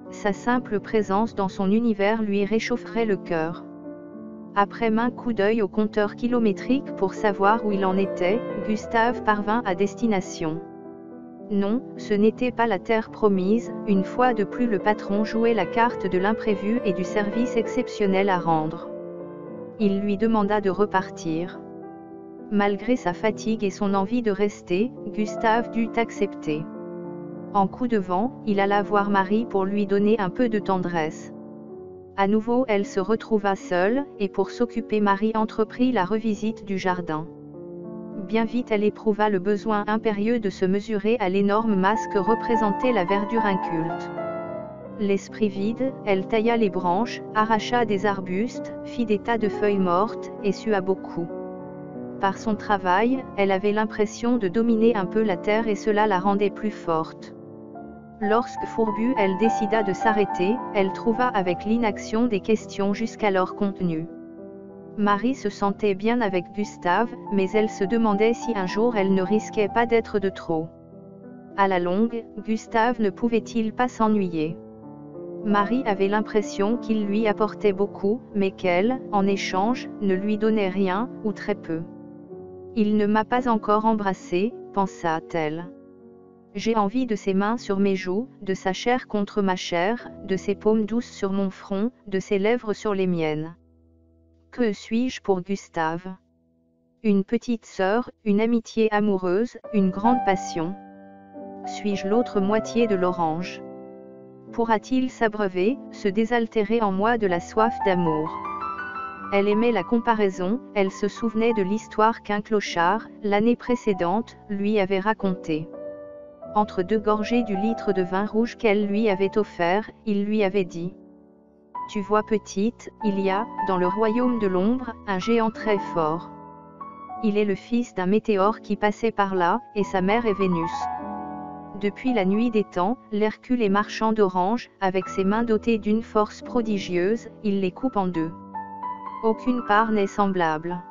[SPEAKER 1] Sa simple présence dans son univers lui réchaufferait le cœur. Après maints coups d'œil au compteur kilométrique pour savoir où il en était, Gustave parvint à destination. Non, ce n'était pas la terre promise, une fois de plus le patron jouait la carte de l'imprévu et du service exceptionnel à rendre. Il lui demanda de repartir. Malgré sa fatigue et son envie de rester, Gustave dut accepter. En coup de vent, il alla voir Marie pour lui donner un peu de tendresse. À nouveau elle se retrouva seule, et pour s'occuper Marie entreprit la revisite du jardin. Bien vite elle éprouva le besoin impérieux de se mesurer à l'énorme masse que représentait la verdure inculte. L'esprit vide, elle tailla les branches, arracha des arbustes, fit des tas de feuilles mortes, et sua beaucoup. Par son travail, elle avait l'impression de dominer un peu la terre et cela la rendait plus forte. Lorsque fourbue elle décida de s'arrêter, elle trouva avec l'inaction des questions jusqu'alors contenues. Marie se sentait bien avec Gustave, mais elle se demandait si un jour elle ne risquait pas d'être de trop. À la longue, Gustave ne pouvait-il pas s'ennuyer? Marie avait l'impression qu'il lui apportait beaucoup, mais qu'elle, en échange, ne lui donnait rien, ou très peu. Il ne m'a pas encore embrassée, pensa-t-elle. J'ai envie de ses mains sur mes joues, de sa chair contre ma chair, de ses paumes douces sur mon front, de ses lèvres sur les miennes. Que suis-je pour Gustave? Une petite sœur, une amitié amoureuse, une grande passion. Suis-je l'autre moitié de l'orange? Pourra-t-il s'abreuver, se désaltérer en moi de la soif d'amour? Elle aimait la comparaison, elle se souvenait de l'histoire qu'un clochard, l'année précédente, lui avait racontée. Entre deux gorgées du litre de vin rouge qu'elle lui avait offert, il lui avait dit: Tu vois petite, il y a, dans le royaume de l'ombre, un géant très fort. Il est le fils d'un météore qui passait par là, et sa mère est Vénus. Depuis la nuit des temps, l'Hercule est marchand d'oranges, avec ses mains dotées d'une force prodigieuse, il les coupe en deux. Aucune part n'est semblable.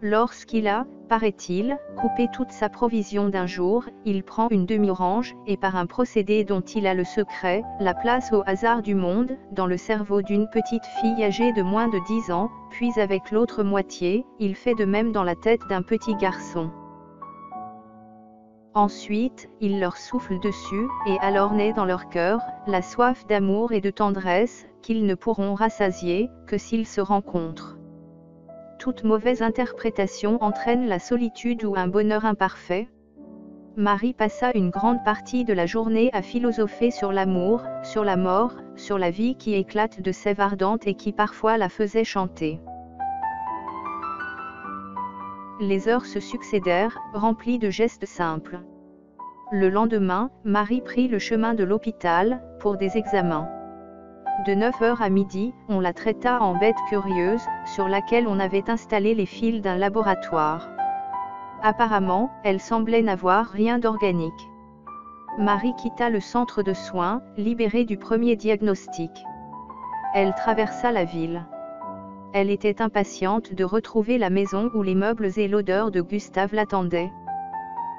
[SPEAKER 1] Lorsqu'il a, paraît-il, coupé toute sa provision d'un jour, il prend une demi-orange, et par un procédé dont il a le secret, la place au hasard du monde, dans le cerveau d'une petite fille âgée de moins de 10 ans, puis avec l'autre moitié, il fait de même dans la tête d'un petit garçon. Ensuite, il leur souffle dessus, et alors naît dans leur cœur, la soif d'amour et de tendresse, qu'ils ne pourront rassasier, que s'ils se rencontrent. Toute mauvaise interprétation entraîne la solitude ou un bonheur imparfait. Marie passa une grande partie de la journée à philosopher sur l'amour, sur la mort, sur la vie qui éclate de sève ardente et qui parfois la faisait chanter. Les heures se succédèrent, remplies de gestes simples. Le lendemain, Marie prit le chemin de l'hôpital, pour des examens. De 9h à midi, on la traita en bête curieuse, sur laquelle on avait installé les fils d'un laboratoire. Apparemment, elle semblait n'avoir rien d'organique. Marie quitta le centre de soins, libérée du premier diagnostic. Elle traversa la ville. Elle était impatiente de retrouver la maison où les meubles et l'odeur de Gustave l'attendaient.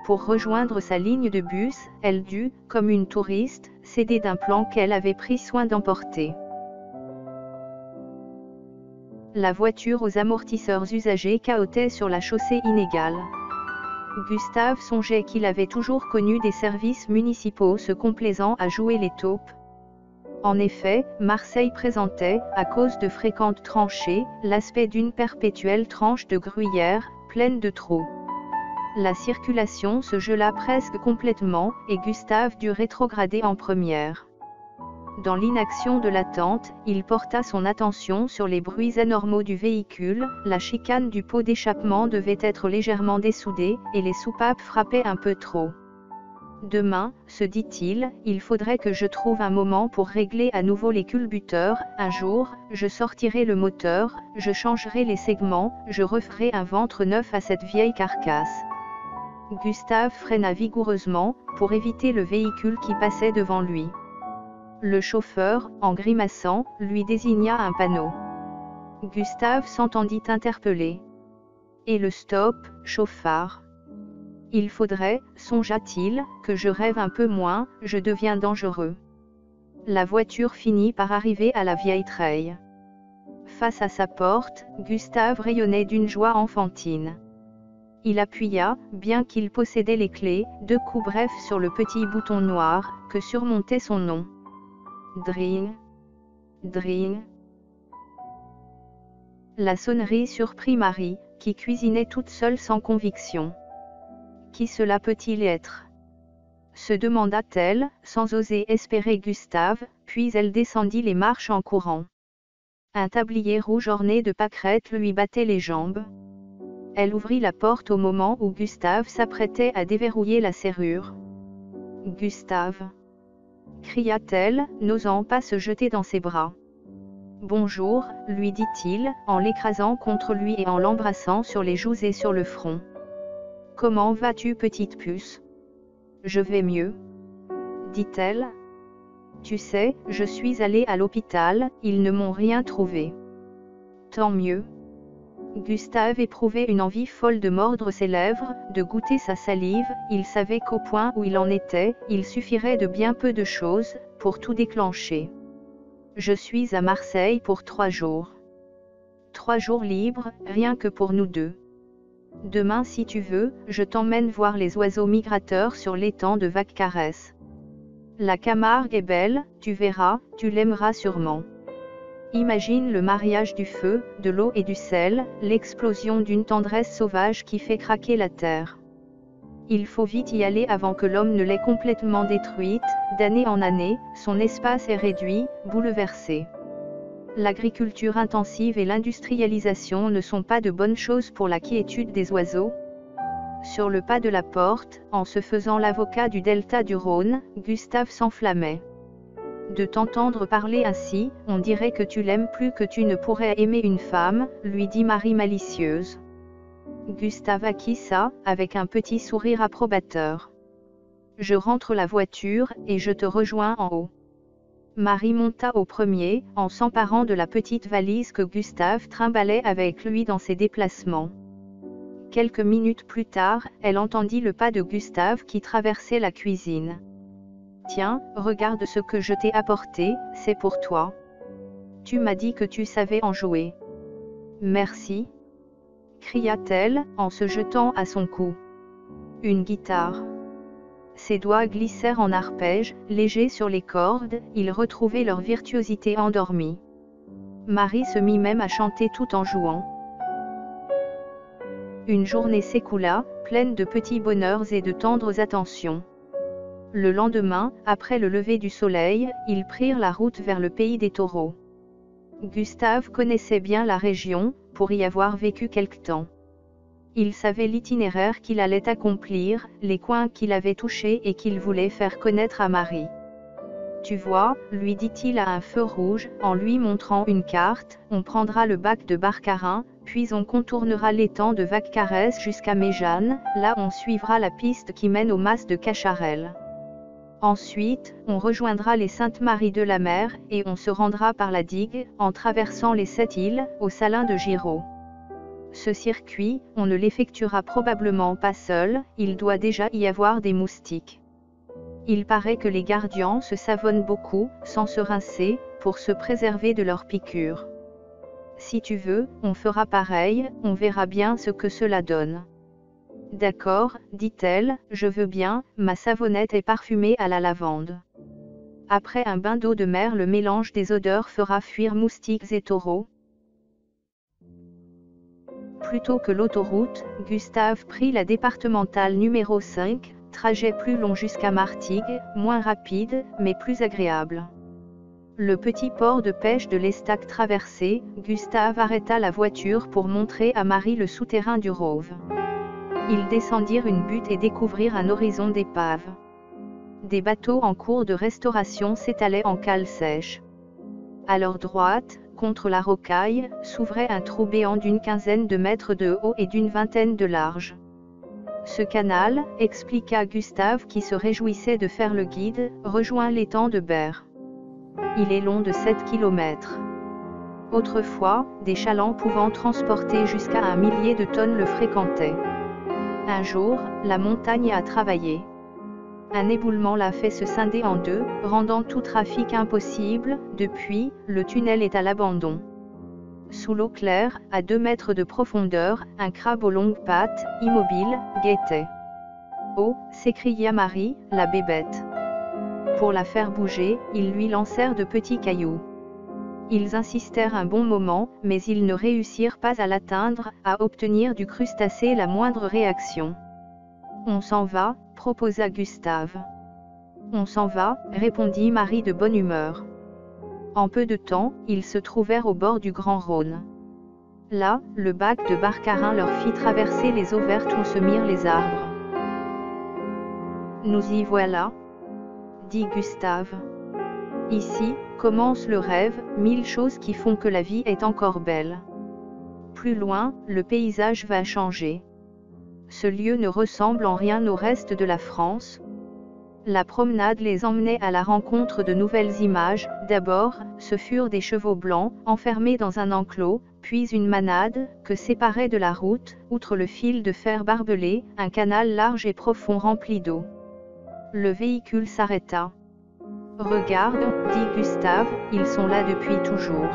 [SPEAKER 1] Pour rejoindre sa ligne de bus, elle dut, comme une touriste, céder d'un plan qu'elle avait pris soin d'emporter. La voiture aux amortisseurs usagés cahotait sur la chaussée inégale. Gustave songeait qu'il avait toujours connu des services municipaux se complaisant à jouer les taupes. En effet, Marseille présentait, à cause de fréquentes tranchées, l'aspect d'une perpétuelle tranche de gruyère, pleine de trous. La circulation se gela presque complètement, et Gustave dut rétrograder en première. Dans l'inaction de l'attente, il porta son attention sur les bruits anormaux du véhicule, la chicane du pot d'échappement devait être légèrement dessoudée, et les soupapes frappaient un peu trop. Demain, se dit-il, il faudrait que je trouve un moment pour régler à nouveau les culbuteurs, un jour, je sortirai le moteur, je changerai les segments, je referai un ventre neuf à cette vieille carcasse. Gustave freina vigoureusement, pour éviter le véhicule qui passait devant lui. Le chauffeur, en grimaçant, lui désigna un panneau. Gustave s'entendit interpeller. Et le stop, chauffard. Il faudrait, songea-t-il, que je rêve un peu moins, je deviens dangereux. La voiture finit par arriver à la vieille treille. Face à sa porte, Gustave rayonnait d'une joie enfantine. Il appuya, bien qu'il possédait les clés, 2 coups brefs sur le petit bouton noir, que surmontait son nom. Dring. Dring. La sonnerie surprit Marie, qui cuisinait toute seule sans conviction. Qui cela peut-il être ? Se demanda-t-elle, sans oser espérer Gustave, puis elle descendit les marches en courant. Un tablier rouge orné de pâquerettes lui battait les jambes. Elle ouvrit la porte au moment où Gustave s'apprêtait à déverrouiller la serrure. « Gustave !» cria-t-elle, n'osant pas se jeter dans ses bras. « Bonjour », lui dit-il, en l'écrasant contre lui et en l'embrassant sur les joues et sur le front. « Comment vas-tu, petite puce ? » « Je vais mieux. » dit-elle. « Tu sais, je suis allée à l'hôpital, ils ne m'ont rien trouvé. »« Tant mieux. » Gustave éprouvait une envie folle de mordre ses lèvres, de goûter sa salive, il savait qu'au point où il en était, il suffirait de bien peu de choses, pour tout déclencher. « Je suis à Marseille pour 3 jours. 3 jours libres, rien que pour nous deux. Demain si tu veux, je t'emmène voir les oiseaux migrateurs sur l'étang de Vaccarès. La Camargue est belle, tu verras, tu l'aimeras sûrement. Imagine le mariage du feu, de l'eau et du sel, l'explosion d'une tendresse sauvage qui fait craquer la terre. Il faut vite y aller avant que l'homme ne l'ait complètement détruite, d'année en année, son espace est réduit, bouleversé. L'agriculture intensive et l'industrialisation ne sont pas de bonnes choses pour la quiétude des oiseaux. » Sur le pas de la porte, en se faisant l'avocat du delta du Rhône, Gustave s'enflammait. de t'entendre parler ainsi, on dirait que tu l'aimes plus que tu ne pourrais aimer une femme, lui dit Marie malicieuse. Gustave acquiesça, avec un petit sourire approbateur. Je rentre la voiture, et je te rejoins en haut. Marie monta au premier, en s'emparant de la petite valise que Gustave trimballait avec lui dans ses déplacements. Quelques minutes plus tard, elle entendit le pas de Gustave qui traversait la cuisine. « Tiens, regarde ce que je t'ai apporté, c'est pour toi. Tu m'as dit que tu savais en jouer. »« Merci. » cria-t-elle, en se jetant à son cou. « Une guitare. » Ses doigts glissèrent en arpège, légers sur les cordes, ils retrouvaient leur virtuosité endormie. Marie se mit même à chanter tout en jouant. Une journée s'écoula, pleine de petits bonheurs et de tendres attentions. Le lendemain, après le lever du soleil, ils prirent la route vers le pays des taureaux. Gustave connaissait bien la région, pour y avoir vécu quelque temps. Il savait l'itinéraire qu'il allait accomplir, les coins qu'il avait touchés et qu'il voulait faire connaître à Marie. « Tu vois, lui dit-il à un feu rouge, en lui montrant une carte, on prendra le bac de Barcarin, puis on contournera l'étang de Vaccarès jusqu'à Méjeanne, là on suivra la piste qui mène au mas de Cacharel. Ensuite, on rejoindra les Saintes-Maries-de-la-Mer, et on se rendra par la digue, en traversant les 7 îles, au Salin de Giraud. Ce circuit, on ne l'effectuera probablement pas seul, il doit déjà y avoir des moustiques. Il paraît que les gardians se savonnent beaucoup, sans se rincer, pour se préserver de leurs piqûres. Si tu veux, on fera pareil, on verra bien ce que cela donne. D'accord, dit-elle, je veux bien, ma savonnette est parfumée à la lavande. Après un bain d'eau de mer, le mélange des odeurs fera fuir moustiques et taureaux. Plutôt que l'autoroute, Gustave prit la départementale numéro 5, trajet plus long jusqu'à Martigues, moins rapide, mais plus agréable. Le petit port de pêche de l'Estac traversé, Gustave arrêta la voiture pour montrer à Marie le souterrain du Rove. Ils descendirent une butte et découvrirent un horizon d'épaves. Des bateaux en cours de restauration s'étalaient en cale sèche. À leur droite, contre la rocaille, s'ouvrait un trou béant d'une quinzaine de mètres de haut et d'une vingtaine de large. Ce canal, expliqua Gustave qui se réjouissait de faire le guide, rejoint l'étang de Berre. Il est long de 7 kilomètres. Autrefois, des chalands pouvant transporter jusqu'à 1 millier de tonnes le fréquentaient. Un jour, la montagne a travaillé. Un éboulement l'a fait se scinder en deux, rendant tout trafic impossible. Depuis, le tunnel est à l'abandon. Sous l'eau claire, à 2 mètres de profondeur, un crabe aux longues pattes, immobile, guettait. « Oh » s'écria Marie, la bébête. Pour la faire bouger, ils lui lancèrent de petits cailloux. Ils insistèrent un bon moment, mais ils ne réussirent pas à l'atteindre, à obtenir du crustacé la moindre réaction. « On s'en va » proposa Gustave. « On s'en va » répondit Marie de bonne humeur. En peu de temps, ils se trouvèrent au bord du Grand Rhône. Là, le bac de Barcarin leur fit traverser les eaux vertes où se mirent les arbres. « Nous y voilà » dit Gustave. « Ici, commence le rêve, 1000 choses qui font que la vie est encore belle. Plus loin, le paysage va changer. Ce lieu ne ressemble en rien au reste de la France. » La promenade les emmenait à la rencontre de nouvelles images. D'abord, ce furent des chevaux blancs, enfermés dans un enclos, puis une manade, que séparait de la route, outre le fil de fer barbelé, un canal large et profond rempli d'eau. Le véhicule s'arrêta. « Regarde, dit Gustave, ils sont là depuis toujours.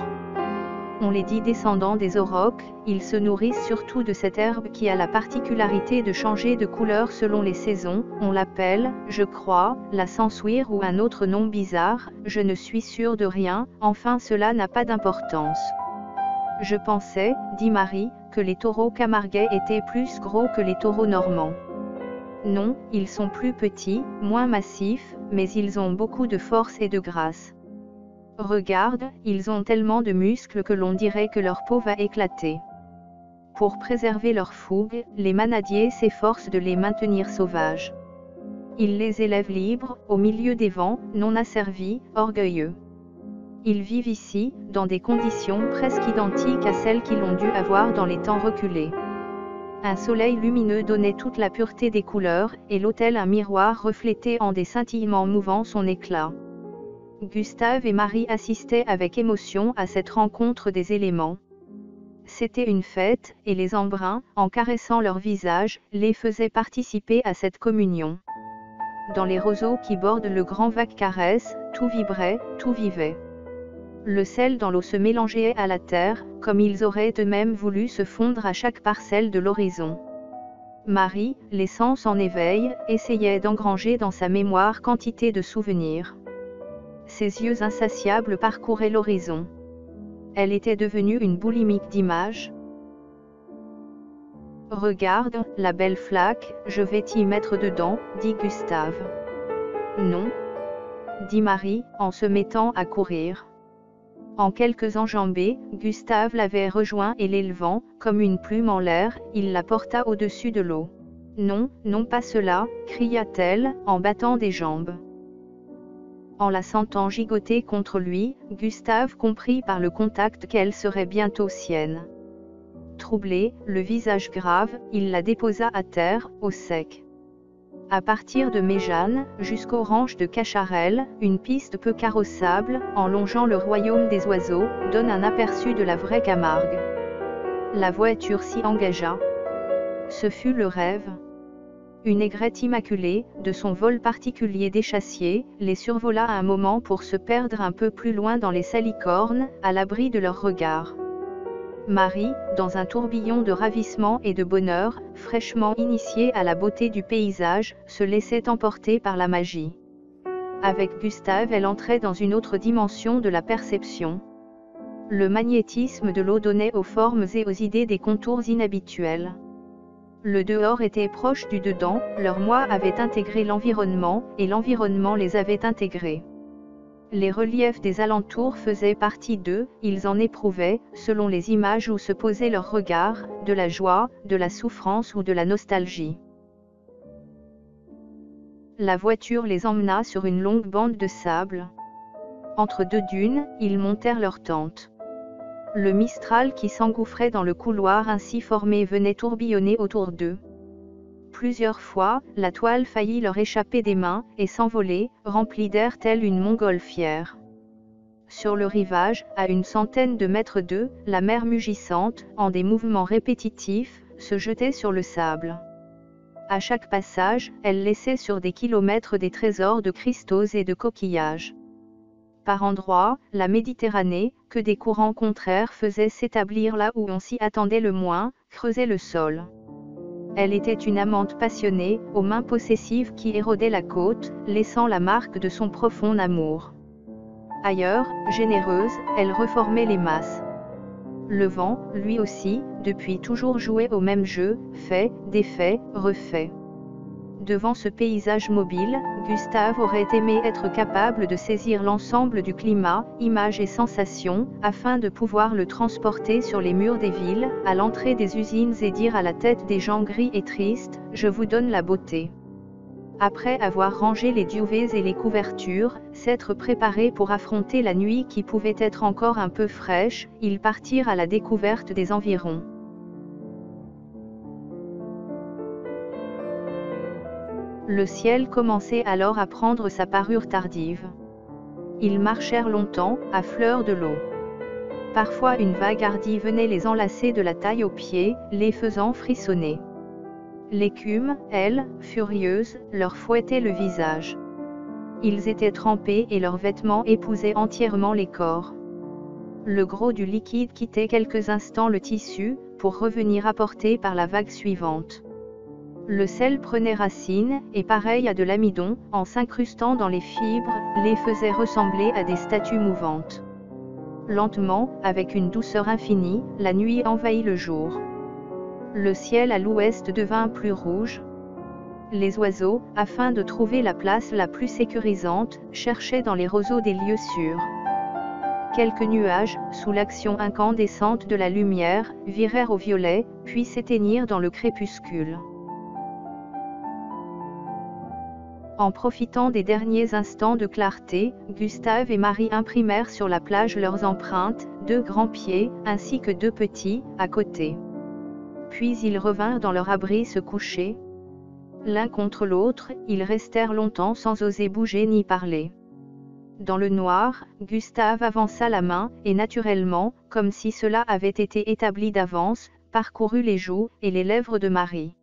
[SPEAKER 1] On les dit descendants des aurochs, ils se nourrissent surtout de cette herbe qui a la particularité de changer de couleur selon les saisons, on l'appelle, je crois, la sansouire ou un autre nom bizarre, je ne suis sûre de rien, enfin cela n'a pas d'importance. Je pensais, dit Marie, que les taureaux camarguais étaient plus gros que les taureaux normands. Non, ils sont plus petits, moins massifs, mais ils ont beaucoup de force et de grâce. Regarde, ils ont tellement de muscles que l'on dirait que leur peau va éclater. Pour préserver leur fougue, les manadiers s'efforcent de les maintenir sauvages. Il les élève libres, au milieu des vents, non asservis, orgueilleux. Ils vivent ici, dans des conditions presque identiques à celles qu'ils ont dû avoir dans les temps reculés. Un soleil lumineux donnait toute la pureté des couleurs, et l'autel un miroir reflétait en des scintillements mouvants son éclat. Gustave et Marie assistaient avec émotion à cette rencontre des éléments. C'était une fête, et les embruns, en caressant leurs visages, les faisaient participer à cette communion. Dans les roseaux qui bordent le grand vague caresse, tout vibrait, tout vivait. Le sel dans l'eau se mélangeait à la terre, comme ils auraient eux-mêmes voulu se fondre à chaque parcelle de l'horizon. Marie, les sens en éveil, essayait d'engranger dans sa mémoire quantité de souvenirs. Ses yeux insatiables parcouraient l'horizon. Elle était devenue une boulimique d'images. « Regarde, la belle flaque, je vais t'y mettre dedans, dit Gustave. « Non, dit Marie, en se mettant à courir. En quelques enjambées, Gustave l'avait rejoint et l'élevant, comme une plume en l'air, il la porta au-dessus de l'eau. « Non, non pas cela, cria-t-elle, en battant des jambes. En la sentant gigoter contre lui, Gustave comprit par le contact qu'elle serait bientôt sienne. Troublé, le visage grave, il la déposa à terre, au sec. À partir de Méjeanne, jusqu'aux ranches de Cacharel, une piste peu carrossable, en longeant le royaume des oiseaux, donne un aperçu de la vraie Camargue. La voiture s'y engagea. Ce fut le rêve. Une aigrette immaculée, de son vol particulier d'échassier, les survola un moment pour se perdre un peu plus loin dans les salicornes, à l'abri de leurs regards. Marie, dans un tourbillon de ravissement et de bonheur, fraîchement initiée à la beauté du paysage, se laissait emporter par la magie. Avec Gustave, elle entrait dans une autre dimension de la perception. Le magnétisme de l'eau donnait aux formes et aux idées des contours inhabituels. Le dehors était proche du dedans, leur moi avait intégré l'environnement, et l'environnement les avait intégrés. Les reliefs des alentours faisaient partie d'eux, ils en éprouvaient, selon les images où se posait leur regard, de la joie, de la souffrance ou de la nostalgie. La voiture les emmena sur une longue bande de sable. Entre deux dunes, ils montèrent leur tente. Le mistral qui s'engouffrait dans le couloir ainsi formé venait tourbillonner autour d'eux. Plusieurs fois, la toile faillit leur échapper des mains, et s'envoler, remplie d'air telle une montgolfière. Sur le rivage, à une centaine de mètres d'eux, la mer mugissante, en des mouvements répétitifs, se jetait sur le sable. À chaque passage, elle laissait sur des kilomètres des trésors de cristaux et de coquillages. Par endroits, la Méditerranée, que des courants contraires faisaient s'établir là où on s'y attendait le moins, creusait le sol. Elle était une amante passionnée, aux mains possessives qui éradaient la côte, laissant la marque de son profond amour. Ailleurs, généreuse, elle reformait les masses. Le vent, lui aussi, depuis toujours jouait au même jeu, fait, défait, refait. Devant ce paysage mobile, Gustave aurait aimé être capable de saisir l'ensemble du climat, images et sensations, afin de pouvoir le transporter sur les murs des villes, à l'entrée des usines et dire à la tête des gens gris et tristes, « Je vous donne la beauté ». Après avoir rangé les duvets et les couvertures, s'être préparés pour affronter la nuit qui pouvait être encore un peu fraîche, ils partirent à la découverte des environs. Le ciel commençait alors à prendre sa parure tardive. Ils marchèrent longtemps, à fleur de l'eau. Parfois une vague hardie venait les enlacer de la taille aux pieds, les faisant frissonner. L'écume, elle, furieuse, leur fouettait le visage. Ils étaient trempés et leurs vêtements épousaient entièrement les corps. Le gros du liquide quittait quelques instants le tissu, pour revenir apporté par la vague suivante. Le sel prenait racine, et pareil à de l'amidon, en s'incrustant dans les fibres, les faisait ressembler à des statues mouvantes. Lentement, avec une douceur infinie, la nuit envahit le jour. Le ciel à l'ouest devint plus rouge. Les oiseaux, afin de trouver la place la plus sécurisante, cherchaient dans les roseaux des lieux sûrs. Quelques nuages, sous l'action incandescente de la lumière, virèrent au violet, puis s'éteignirent dans le crépuscule. En profitant des derniers instants de clarté, Gustave et Marie imprimèrent sur la plage leurs empreintes, 2 grands pieds, ainsi que 2 petits, à côté. Puis ils revinrent dans leur abri se coucher. L'un contre l'autre, ils restèrent longtemps sans oser bouger ni parler. Dans le noir, Gustave avança la main, et naturellement, comme si cela avait été établi d'avance, parcourut les joues et les lèvres de Marie.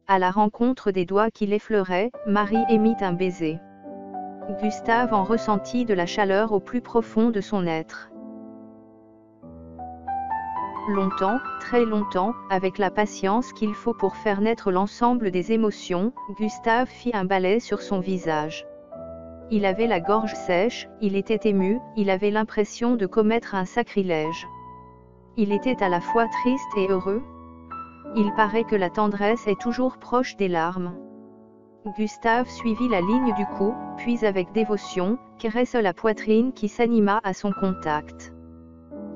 [SPEAKER 1] À la rencontre des doigts qui l'effleuraient, Marie émit un baiser. Gustave en ressentit de la chaleur au plus profond de son être. Longtemps, très longtemps, avec la patience qu'il faut pour faire naître l'ensemble des émotions, Gustave fit un balai sur son visage. Il avait la gorge sèche, il était ému, il avait l'impression de commettre un sacrilège. Il était à la fois triste et heureux. Il paraît que la tendresse est toujours proche des larmes. Gustave suivit la ligne du cou, puis avec dévotion, caressa la poitrine qui s'anima à son contact.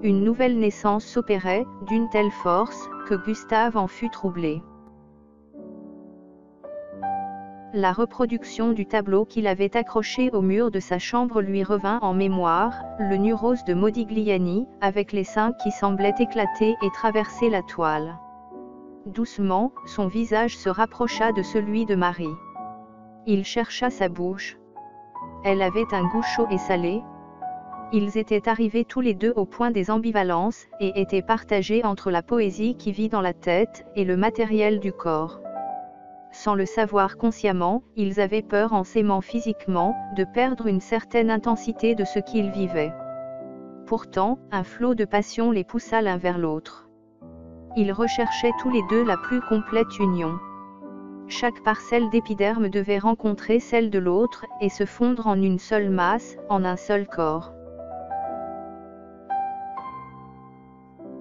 [SPEAKER 1] Une nouvelle naissance s'opérait, d'une telle force, que Gustave en fut troublé. La reproduction du tableau qu'il avait accroché au mur de sa chambre lui revint en mémoire, le nu rose de Modigliani, avec les seins qui semblaient éclater et traverser la toile. Doucement, son visage se rapprocha de celui de Marie. Il chercha sa bouche. Elle avait un goût chaud et salé. Ils étaient arrivés tous les deux au point des ambivalences, et étaient partagés entre la poésie qui vit dans la tête, et le matériel du corps. Sans le savoir consciemment, ils avaient peur en s'aimant physiquement, de perdre une certaine intensité de ce qu'ils vivaient. Pourtant, un flot de passion les poussa l'un vers l'autre. Ils recherchaient tous les deux la plus complète union. Chaque parcelle d'épiderme devait rencontrer celle de l'autre, et se fondre en une seule masse, en un seul corps.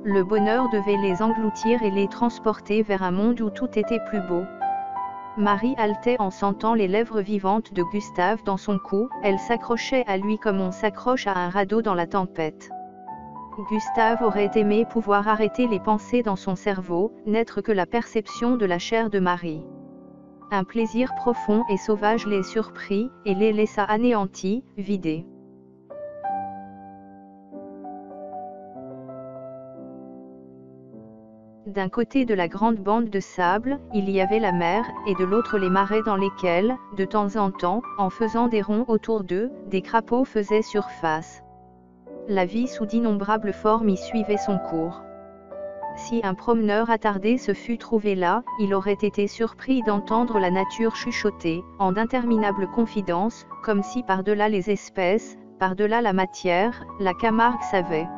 [SPEAKER 1] Le bonheur devait les engloutir et les transporter vers un monde où tout était plus beau. Marie haletait en sentant les lèvres vivantes de Gustave dans son cou, elle s'accrochait à lui comme on s'accroche à un radeau dans la tempête. Gustave aurait aimé pouvoir arrêter les pensées dans son cerveau, n'être que la perception de la chair de Marie. Un plaisir profond et sauvage les surprit, et les laissa anéantis, vidés. D'un côté de la grande bande de sable, il y avait la mer, et de l'autre les marais dans lesquels, de temps en temps, en faisant des ronds autour d'eux, des crapauds faisaient surface. La vie sous d'innombrables formes y suivait son cours. Si un promeneur attardé se fût trouvé là, il aurait été surpris d'entendre la nature chuchoter, en d'interminables confidences, comme si par-delà les espèces, par-delà la matière, la Camargue savait.